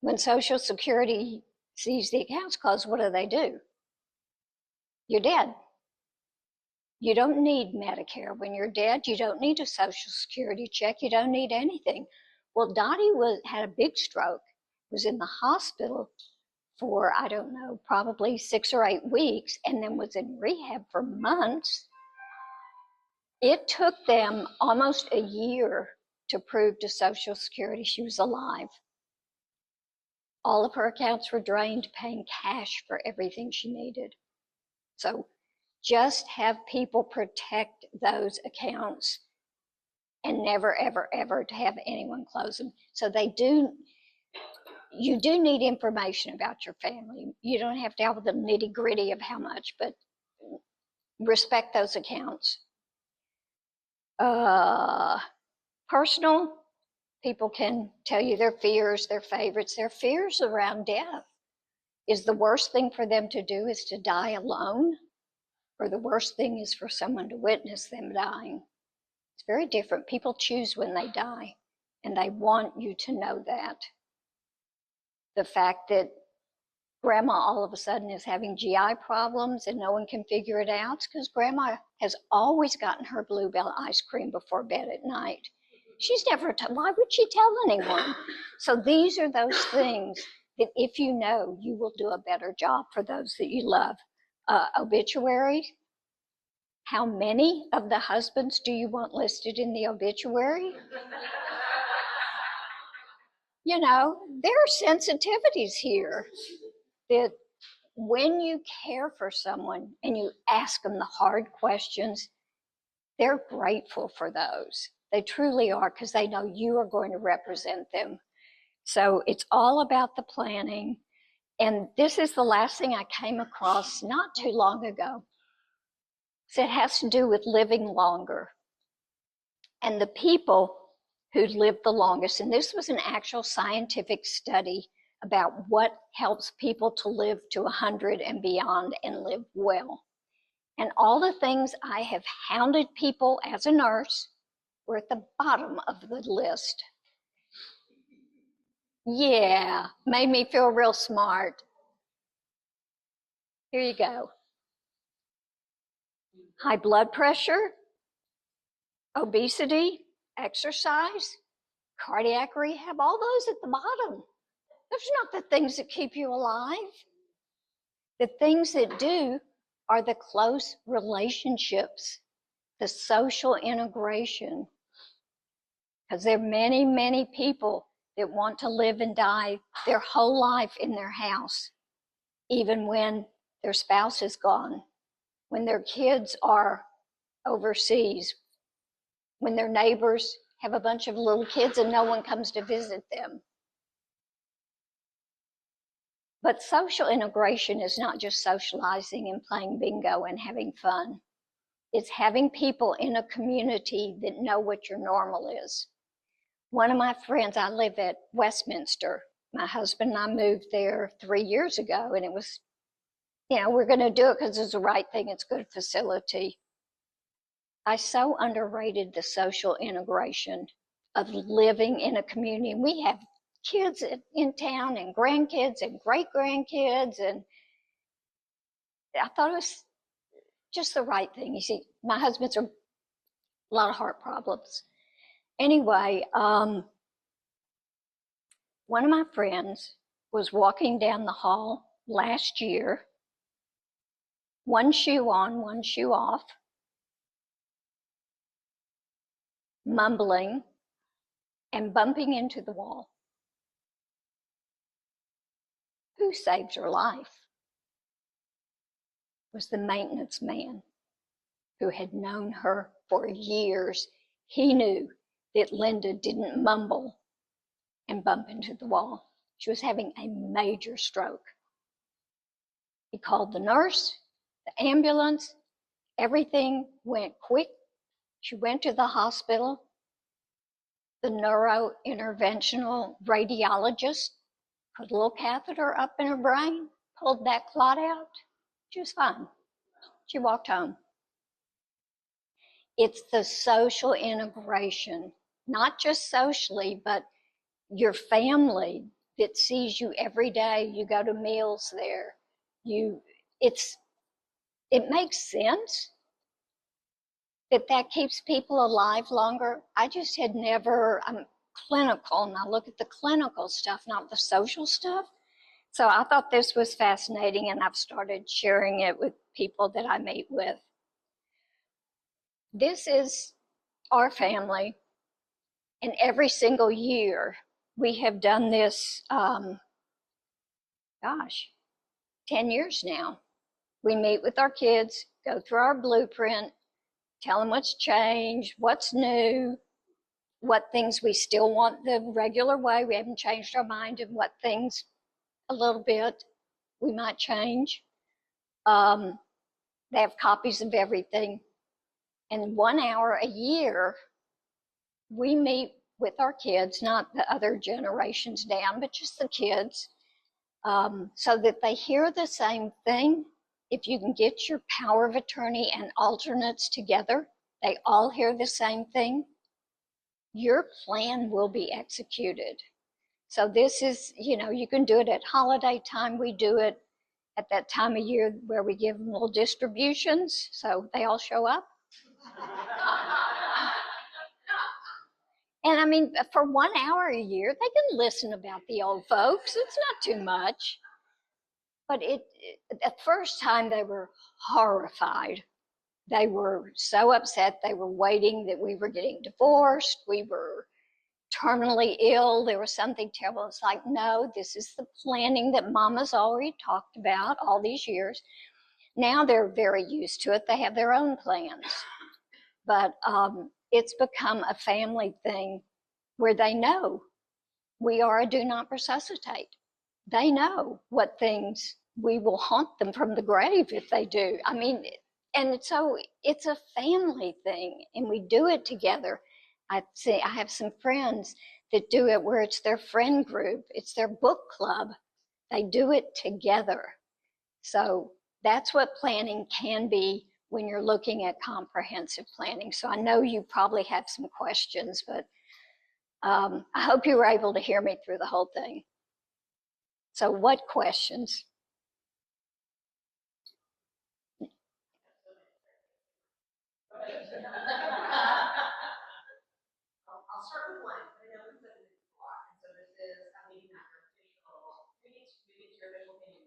when Social Security sees the accounts closed, what do? You're dead. You don't need Medicare. When you're dead, you don't need a Social Security check. You don't need anything. Well, Dottie had a big stroke, was in the hospital for, I don't know, probably 6 or 8 weeks, and then was in rehab for months. It took them almost a year to prove to Social Security she was alive. All of her accounts were drained, paying cash for everything she needed. So just have people protect those accounts and never, ever, ever to have anyone close them. So you do need information about your family. You don't have to have the nitty gritty of how much, but respect those accounts. Personal, people can tell you their fears, their favorites. Their fears around death. Is the worst thing for them to do is to die alone? Or the worst thing is for someone to witness them dying? It's very different. People choose when they die, and they want you to know that. The fact that grandma all of a sudden is having GI problems and no one can figure it out, it's because grandma has always gotten her Bluebell ice cream before bed at night. She's never, why would she tell anyone? So these are those things that if you know, you will do a better job for those that you love. Obituary. How many of the husbands do you want listed in the obituary? You know, there are sensitivities here that when you care for someone and you ask them the hard questions, they're grateful for those. They truly are, because they know you are going to represent them. So it's all about the planning. And this is the last thing I came across not too long ago. So it has to do with living longer. And the people who live the longest, and this was an actual scientific study about what helps people to live to 100 and beyond and live well. And all the things I have hounded people as a nurse were at the bottom of the list. Yeah, made me feel real smart. Here you go. High blood pressure, obesity, exercise, cardiac rehab, all those at the bottom. Those are not the things that keep you alive. The things that do are the close relationships, the social integration. Because there are many, many people that want to live and die their whole life in their house, even when their spouse is gone, when their kids are overseas, when their neighbors have a bunch of little kids and no one comes to visit them. But social integration is not just socializing and playing bingo and having fun. It's having people in a community that know what your normal is. One of my friends, I live at Westminster. My husband and I moved there 3 years ago, and it was, we're going to do it because it's the right thing. It's a good facility. I so underrated the social integration of living in a community. And we have kids in town and grandkids and great-grandkids, and I thought it was just the right thing. You see, my husband's a a lot of heart problems. Anyway, one of my friends was walking down the hall last year, one shoe on, one shoe off, mumbling and bumping into the wall. Who saved her life? Was the maintenance man who had known her for years. He knew that Linda didn't mumble and bump into the wall. She was having a major stroke. He called the nurse, the ambulance, everything went quick. She went to the hospital. The neurointerventional radiologist put a little catheter up in her brain, pulled that clot out. She was fine. She walked home. It's the social integration, not just socially, but your family that sees you every day. You go to meals there. It makes sense that keeps people alive longer. I just had never, I'm clinical and I look at the clinical stuff, not the social stuff. So I thought this was fascinating and I've started sharing it with people that I meet with. This is our family, and every single year we have done this, 10 years now. We meet with our kids, go through our blueprint, tell them what's changed, what's new, what things we still want the regular way, we haven't changed our mind, and what things a little bit we might change. They have copies of everything. And 1 hour a year, we meet with our kids, not the other generations down, but just the kids, so that they hear the same thing. If you can get your power of attorney and alternates together, they all hear the same thing, your plan will be executed. So this is, you can do it at holiday time. We do it at that time of year where we give them little distributions, so they all show up. And I mean, for 1 hour a year, they can listen about the old folks. It's not too much. But the first time they were horrified. They were so upset. They were waiting that we were getting divorced. We were terminally ill. There was something terrible. It's like, no, this is the planning that Mama's already talked about all these years. Now they're very used to it. They have their own plans. But it's become a family thing where they know we are a do not resuscitate. They know what things we will haunt them from the grave if they do. I mean, and so it's a family thing, and we do it together. I have some friends that do it where it's their friend group, it's their book club. They do it together. So that's what planning can be when you're looking at comprehensive planning. So I know you probably have some questions, but I hope you were able to hear me through the whole thing. So what questions? I'll start with one. I know we said this a lot, and so this is maybe not your official, maybe it's your official opinion.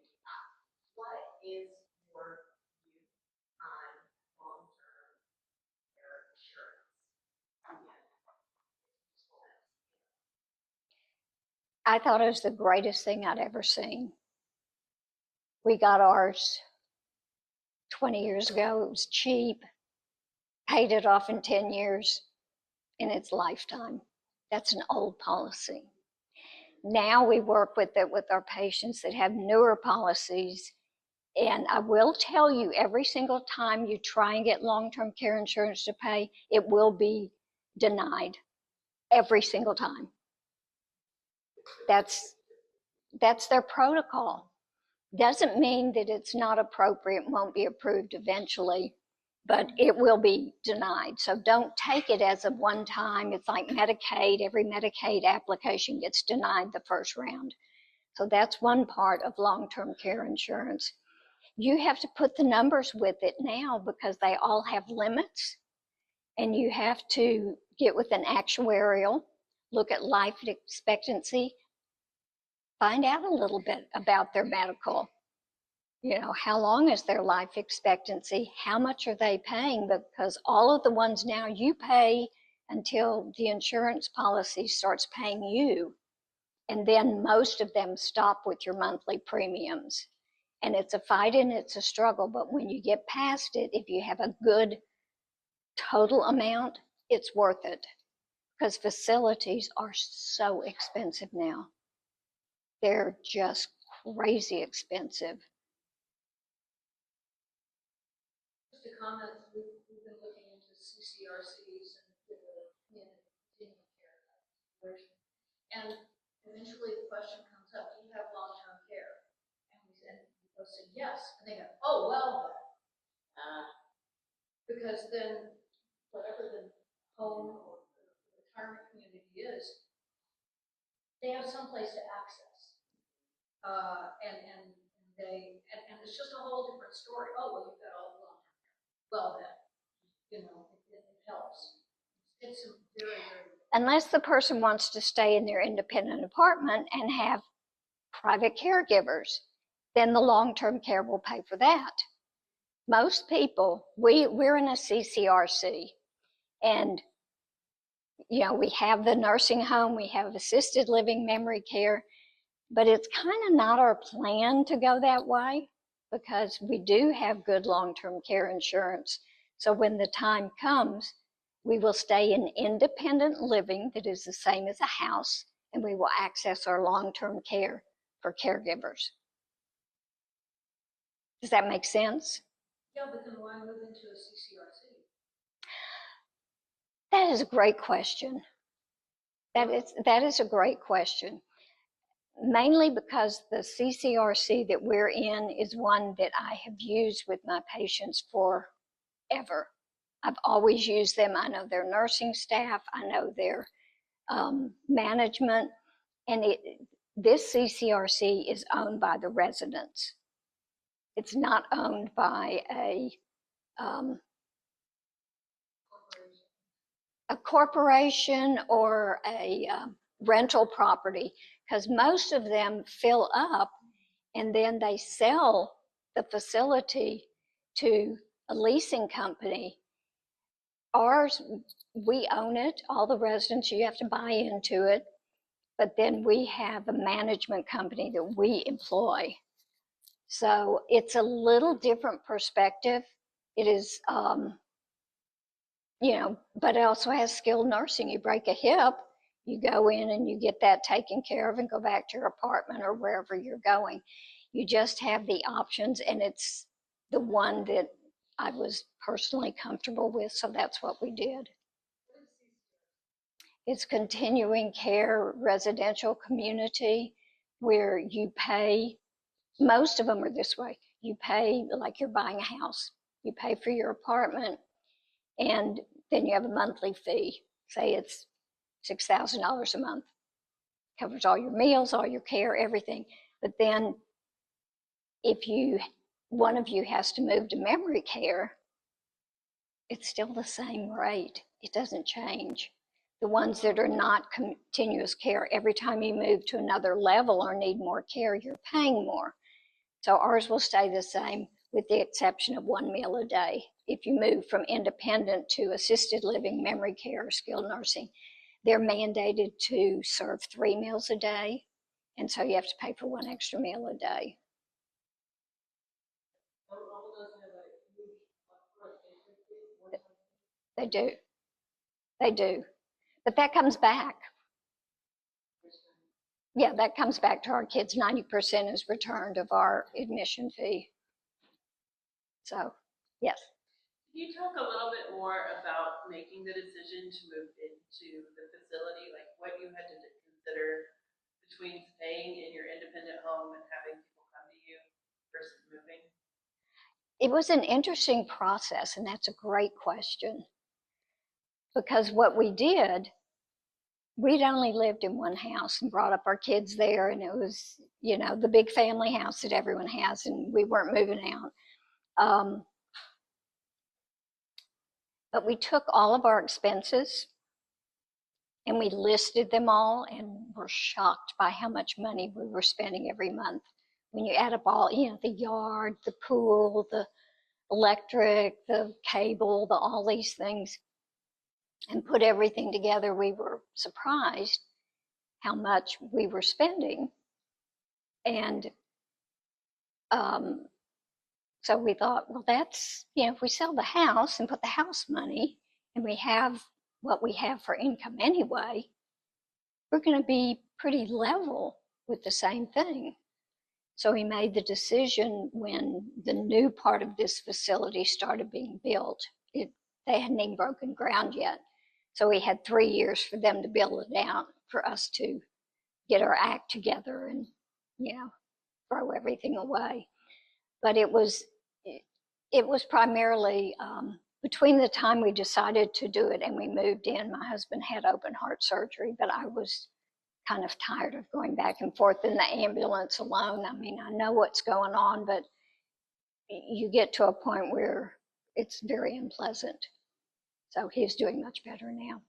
What is your view on long-term care insurance? I thought it was the greatest thing I'd ever seen. We got ours 20 years ago. It was cheap, paid it off in 10 years in its lifetime. That's an old policy. Now we work with it with our patients that have newer policies. And I will tell you, every single time you try and get long-term care insurance to pay, it will be denied. Every single time. That's their protocol. Doesn't mean that it's not appropriate, won't be approved eventually, but it will be denied. So don't take it as a one time. It's like Medicaid. Every Medicaid application gets denied the first round. So that's one part of long-term care insurance. You have to put the numbers with it now because they all have limits. and you have to get with an actuarial, look at life expectancy, find out a little bit about their medical. You know, how long is their life expectancy? How much are they paying? Because all of the ones now you pay until the insurance policy starts paying you. And then most of them stop with your monthly premiums. And it's a fight and it's a struggle. But when you get past it, if you have a good total amount, it's worth it. Because facilities are so expensive now. They're just crazy expensive. Just a comment, we've been looking into CCRCs and continuing care situation. And eventually the question comes up, do you have long-term care? And we said yes. And they go, oh, well then. Because then whatever the home or the retirement community is, they have some place to access. And it's just a whole different story. Oh, well, you've got all the long-term care. Well then, you know, it helps. It's a very, very. Unless the person wants to stay in their independent apartment and have private caregivers, then the long-term care will pay for that. Most people, we're in a CCRC, and you know, we have the nursing home, we have assisted living, memory care, but it's kind of not our plan to go that way because we do have good long-term care insurance. So when the time comes, we will stay in independent living that is the same as a house, and we will access our long-term care for caregivers. Does that make sense? Yeah, but then why move into a CCRC? That is a great question. That is a great question. Mainly because the CCRC that we're in is one that I have used with my patients forever. I've always used them. I know their nursing staff. I know their management. And this CCRC is owned by the residents. It's not owned by a corporation or a rental property, because most of them fill up and then they sell the facility to a leasing company. Ours, we own it, all the residents, you have to buy into it, but then we have a management company that we employ. So it's a little different perspective. It is, you know, but it also has skilled nursing. You break a hip, you go in and you get that taken care of and go back to your apartment or wherever you're going. You just have the options, and it's the one that I was personally comfortable with, so that's what we did. It's continuing care residential community where you pay, most of them are this way, you pay like you're buying a house. You pay for your apartment, and then you have a monthly fee. Say it's $6,000 a month. Covers all your meals, all your care, everything. But then if one of you has to move to memory care, it's still the same rate. It doesn't change. The ones that are not continuous care, every time you move to another level or need more care, you're paying more. So ours will stay the same with the exception of one meal a day. If you move from independent to assisted living, memory care, or skilled nursing, they're mandated to serve 3 meals a day. And so you have to pay for 1 extra meal a day. They do. They do. But that comes back. Yeah, that comes back to our kids. 90% is returned of our admission fee. So, yes. Can you talk a little bit more about making the decision to move into the facility, like what you had to consider between staying in your independent home and having people come to you versus moving? It was an interesting process, and that's a great question. Because what we did, we'd only lived in one house and brought up our kids there, and it was, you know, the big family house that everyone has, and we weren't moving out. But we took all of our expenses and we listed them all and were shocked by how much money we were spending every month. When you add up all, the yard, the pool, the electric, the cable, all these things, and put everything together, we were surprised how much we were spending. And so we thought, well, that's, if we sell the house and put the house money and we have what we have for income anyway, we're going to be pretty level with the same thing. So we made the decision when the new part of this facility started being built. They hadn't even broken ground yet. So we had 3 years for them to build it out, for us to get our act together and, throw everything away. But it was primarily between the time we decided to do it and we moved in, my husband had open heart surgery, but I was kind of tired of going back and forth in the ambulance alone. I mean, I know what's going on, but you get to a point where it's very unpleasant. So he's doing much better now.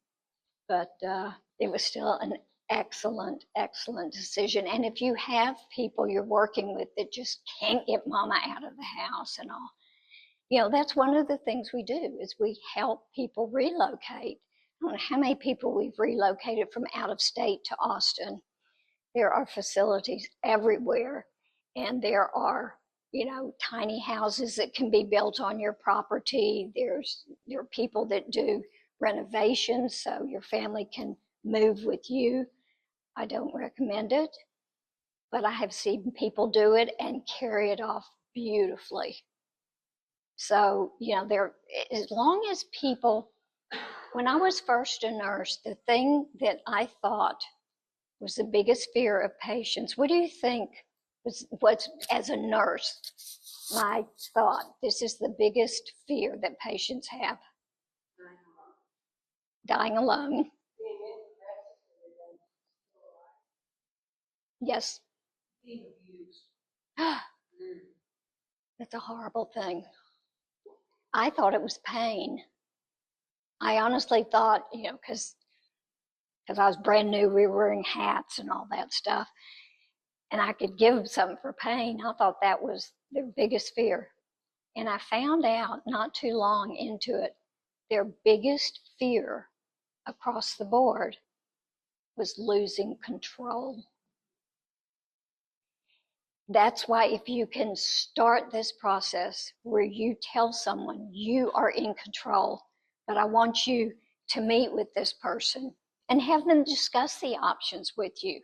But it was still an excellent, excellent decision. And if you have people you're working with that just can't get mama out of the house and all, that's one of the things we do is we help people relocate. I don't know how many people we've relocated from out of state to Austin. There are facilities everywhere, and there are, tiny houses that can be built on your property. There are people that do renovations so your family can move with you. I don't recommend it, but I have seen people do it and carry it off beautifully. So, as long as people, when I was first a nurse, the thing that I thought was the biggest fear of patients, what do you think was as a nurse, my thought, this is the biggest fear that patients have? Dying alone. Yes. Being abused. That's a horrible thing. I thought it was pain. I honestly thought, because I was brand new, we were wearing hats and all that stuff, and I could give them something for pain. I thought that was their biggest fear. And I found out not too long into it, their biggest fear across the board was losing control. That's why if you can start this process where you tell someone you are in control, but I want you to meet with this person and have them discuss the options with you.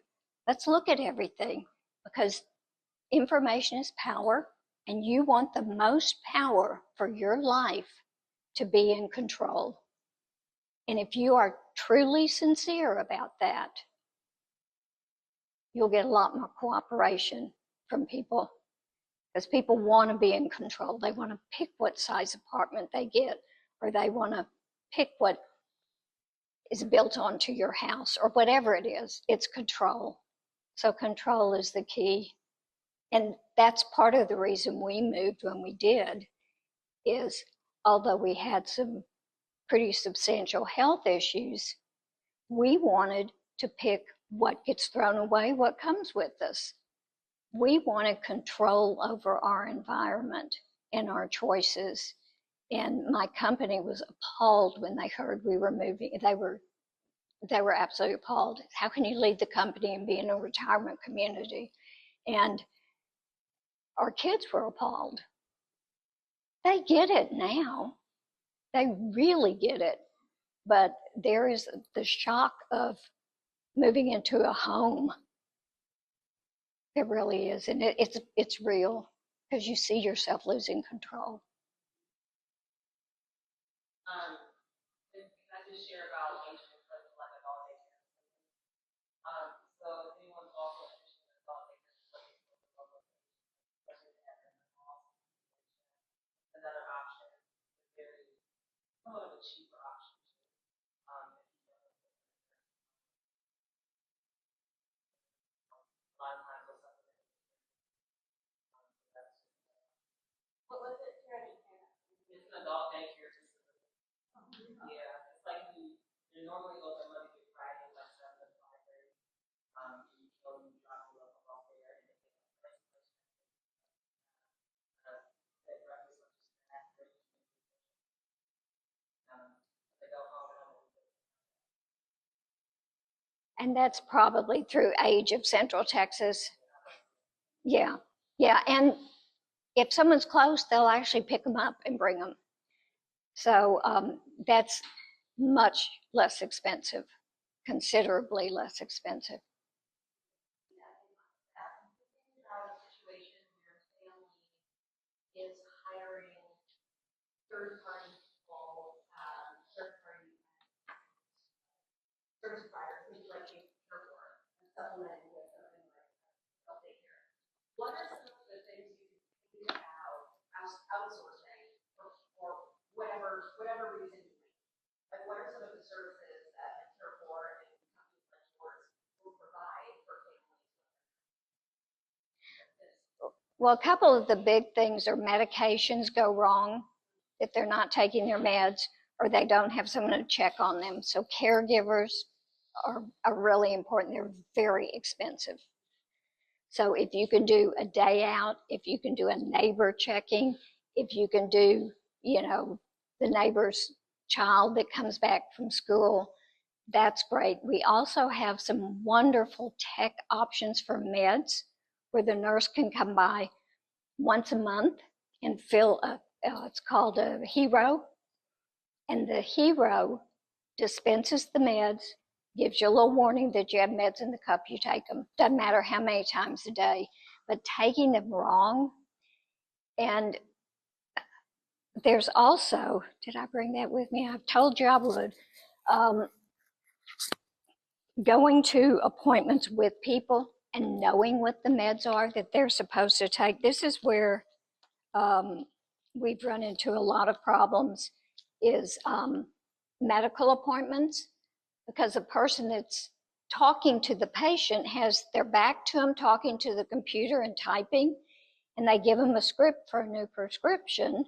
Let's look at everything, because information is power, and you want the most power for your life to be in control. And if you are truly sincere about that, you'll get a lot more cooperation from people, because people want to be in control. They want to pick what size apartment they get, or they want to pick what is built onto your house, or whatever it is. It's control. So control is the key. And that's part of the reason we moved when we did, is although we had some pretty substantial health issues, we wanted to pick what gets thrown away, what comes with us. We wanted control over our environment and our choices. And my company was appalled when they heard we were moving. They were absolutely appalled. How can you lead the company and be in a retirement community? And our kids were appalled. They get it now. They really get it. But there is the shock of moving into a home. It really is. And it's real, because you see yourself losing control. Can I just share about ancient like adult daycare? So if anyone's also interested in adult daycare, another option, very somewhat of a cheaper option. A lot of times, What was it, Karen? Yeah, it's like you normally go to Monday through Friday, like 7 to 5:30. You go and drop them off there, and they get the breakfast, they breakfast, lunch, snack, they go home. And that's probably through Age of Central Texas. Yeah, yeah. And if someone's close, they'll actually pick them up and bring them. So that's much less expensive, considerably less expensive. Is hiring third-party people, third-party service providers, things like CareFor, and supplementing with something like self-care. What are some of the things you think about outsourcing or whatever reason you make? Like, what are some of the services that CareFor and companies like yours will provide for families? Well, a couple of the big things are medications go wrong, if they're not taking their meds, or they don't have someone to check on them. So caregivers are really important. They're very expensive. So if you can do a day out, if you can do a neighbor checking, if you can do, the neighbor's child that comes back from school, that's great. We also have some wonderful tech options for meds where the nurse can come by once a month and fill it's called a hero. And the hero dispenses the meds, gives you a little warning that you have meds in the cup, you take them. Doesn't matter how many times a day, but taking them wrong. And there's also, did I bring that with me? I've told you I would. Going to appointments with people and knowing what the meds are that they're supposed to take. This is where we've run into a lot of problems is medical appointments, because the person that's talking to the patient has their back to them, talking to the computer and typing, and they give them a script for a new prescription,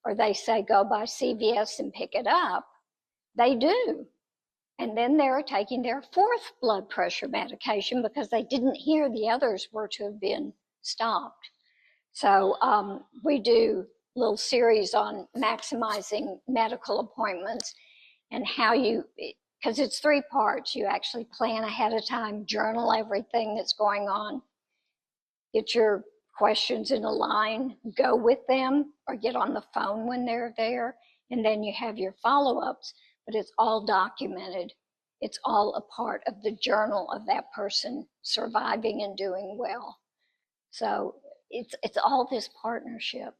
or they say go by CVS and pick it up. They do. And then they're taking their fourth blood pressure medication because they didn't hear the others were to have been stopped. So we do a little series on maximizing medical appointments and how you, because it's 3 parts. You actually plan ahead of time, journal everything that's going on, get your questions in a line, go with them or get on the phone when they're there, and then you have your follow-ups, but it's all documented. It's all a part of the journal of that person surviving and doing well. So it's all this partnership.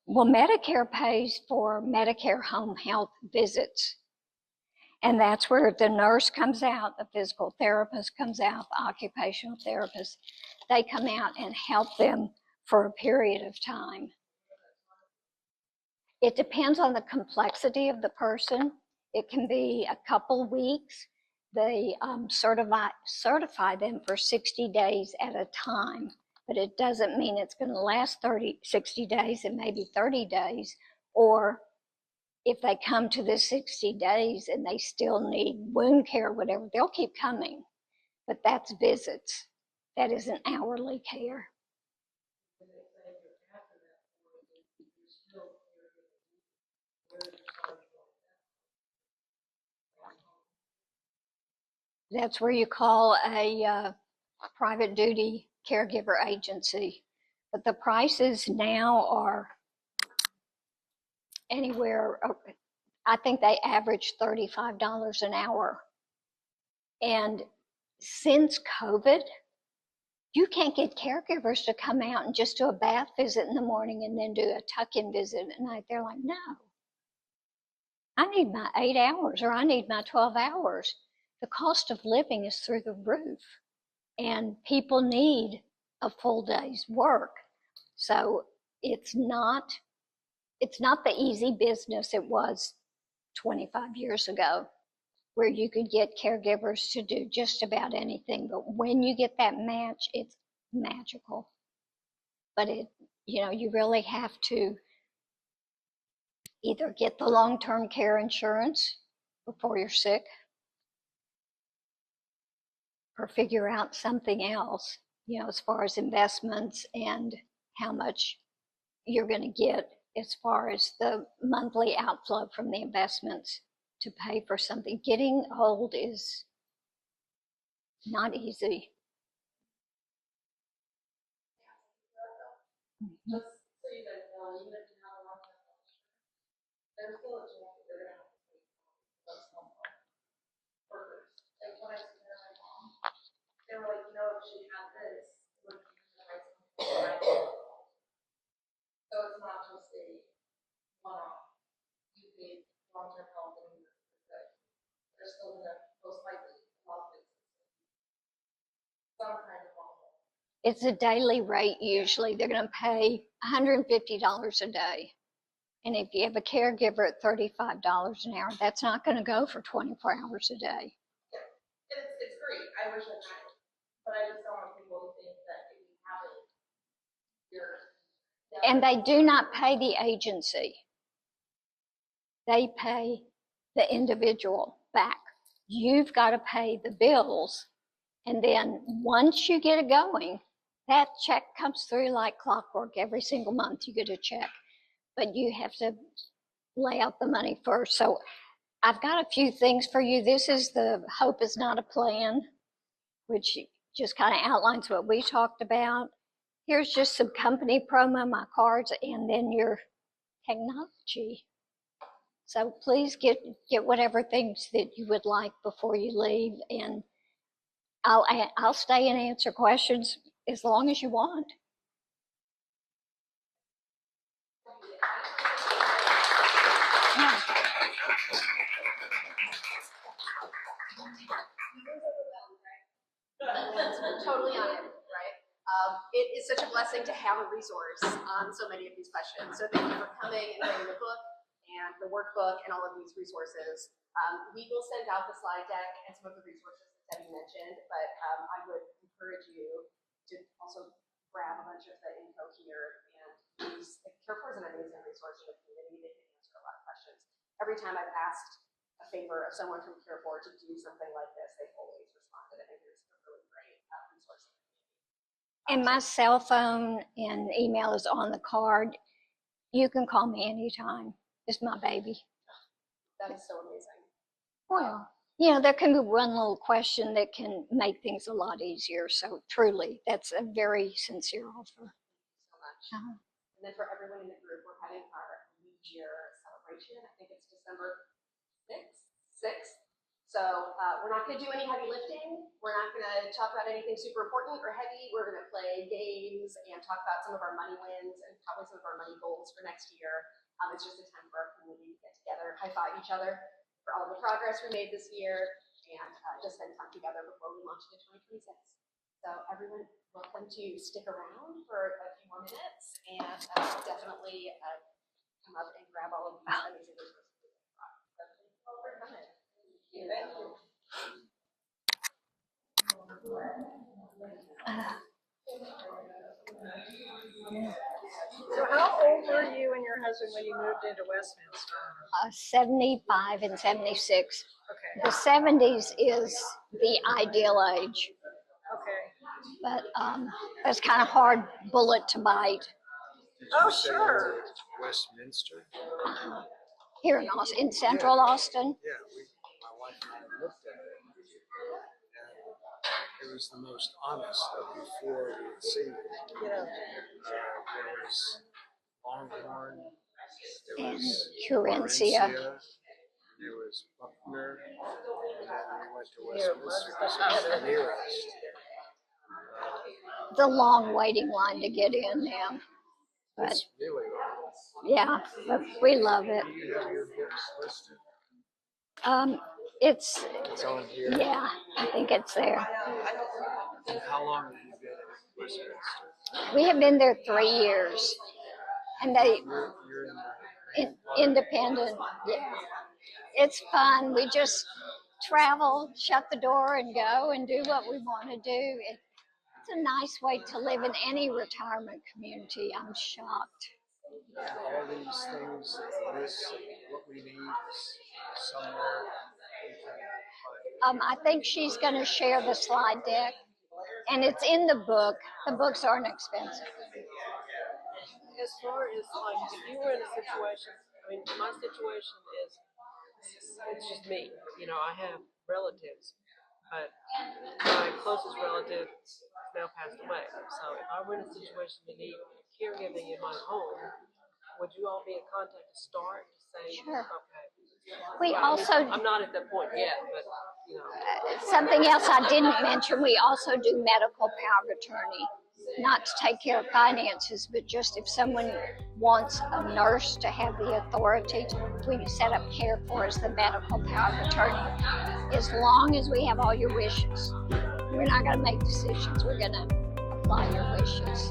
Well, Medicare pays for Medicare home health visits. And that's where the nurse comes out, the physical therapist comes out, the occupational therapist. They come out and help them for a period of time. It depends on the complexity of the person. It can be a couple weeks. They certify them for 60 days at a time, but it doesn't mean it's going to last 60 days. It may be 30 days, or if they come to the 60 days and they still need wound care, whatever, they'll keep coming. But that's visits. That isn't hourly care. That's where you call a private duty caregiver agency. But the prices now are anywhere, I think they average $35 an hour. And since COVID, you can't get caregivers to come out and just do a bath visit in the morning and then do a tuck-in visit at night. They're like, no, I need my 8 hours or I need my 12 hours. The cost of living is through the roof and people need a full day's work. So it's not the easy business it was 25 years ago, where you could get caregivers to do just about anything. But when you get that match, it's magical. But you really have to either get the long-term care insurance before you're sick, or figure out something else, as far as investments and how much you're going to get as far as the monthly outflow from the investments to pay for something. Getting old is not easy. Just so you guys know, even if you have a long-term health insurance, there's still a chance that they're gonna have to pay those home workers. Like when I was there, my mom, they were like, if she had this, it would be the right something. So it's not just a one-off. You pay long-term health and they're still gonna most likely love it. Some kind of home. It's a daily rate usually. They're going to pay $150 a day. And if you have a caregiver at $35 an hour, that's not going to go for 24 hours a day. It's great. I wish I had it. But I just don't want people to think that if you have it, you're... And they do not pay the agency. They pay the individual back. You've got to pay the bills. And then once you get it going, that check comes through like clockwork. Every single month you get a check. But you have to lay out the money first. So I've got a few things for you. This is the Hope is Not a Plan, which just kind of outlines what we talked about. Here's just some company promo, my cards, and then your technology. So please get whatever things that you would like before you leave, and I'll stay and answer questions as long as you want. Yeah. Totally on it, right? It is such a blessing to have a resource on so many of these questions. So thank you for coming and getting the book and the workbook and all of these resources. We will send out the slide deck and some of the resources that Debbie mentioned, but I would encourage you to also grab a bunch of the info here and use. CareFor is an amazing resource for the community. They can answer a lot of questions. Every time I've asked a favor of someone from CareFor to do something like this, they've always responded. I think it's a really great resource. And my cell phone and email is on the card. You can call me anytime. It's my baby. That is so amazing. Well, there can be one little question that can make things a lot easier. So truly, that's a very sincere offer. Thank you so much. And then for everyone in the group, we're having our mid-year celebration. I think it's December 6th. So we're not going to do any heavy lifting. We're not going to talk about anything super important or heavy. We're going to play games and talk about some of our money wins and probably some of our money goals for next year. It's just a time for our community to get together, high-five each other for all the progress we made this year, and just spend time together before we launch into 2026. So everyone, welcome to stick around for a few more minutes, and definitely come up and grab all of these amazing resources. Thank you all for coming. Thank you. So how old were you and your husband when you moved into Westminster? 75 and 76. Okay. The 70s is the ideal age. Okay. But it's kind of hard bullet to bite. Oh, sure. Westminster. Here in Austin, in Central Austin. Yeah, my wife and I looked at it, and it was the most honest of the four we had seen. Yeah. There was Longhorn, there And was Curencia. there was Buckner, and then we went to Westminster, which was the nearest. The long waiting line to get in now. But It's really yeah, but we love it. Do you have your books listed? It's on here. yeah, I think it's there. And how long have you been at Westminster? We have been there 3 years, and they You're in the independent. Yeah, it's fun. We just travel, shut the door, and go and do what we want to do. It's a nice way to live in any retirement community. I'm shocked. All these things, what we need is somewhere we can find. I think she's going to share the slide deck, and it's in the book. The books aren't expensive. As far as like, if you were in a situation, I mean, my situation is, it's just me. You know, I have relatives, but my closest relative is now passed away. So if I were in a situation to need caregiving in my home, would you all be in contact to start to say, Sure. okay? We Well, I mean, also, I'm not at that point yet, but you know. something else I didn't mention, we also do medical power of attorney. Not to take care of finances, but just if someone wants a nurse to have the authority, we set up CareFor as the medical power of attorney. As long as we have all your wishes. We're not going to make decisions. We're going to apply your wishes.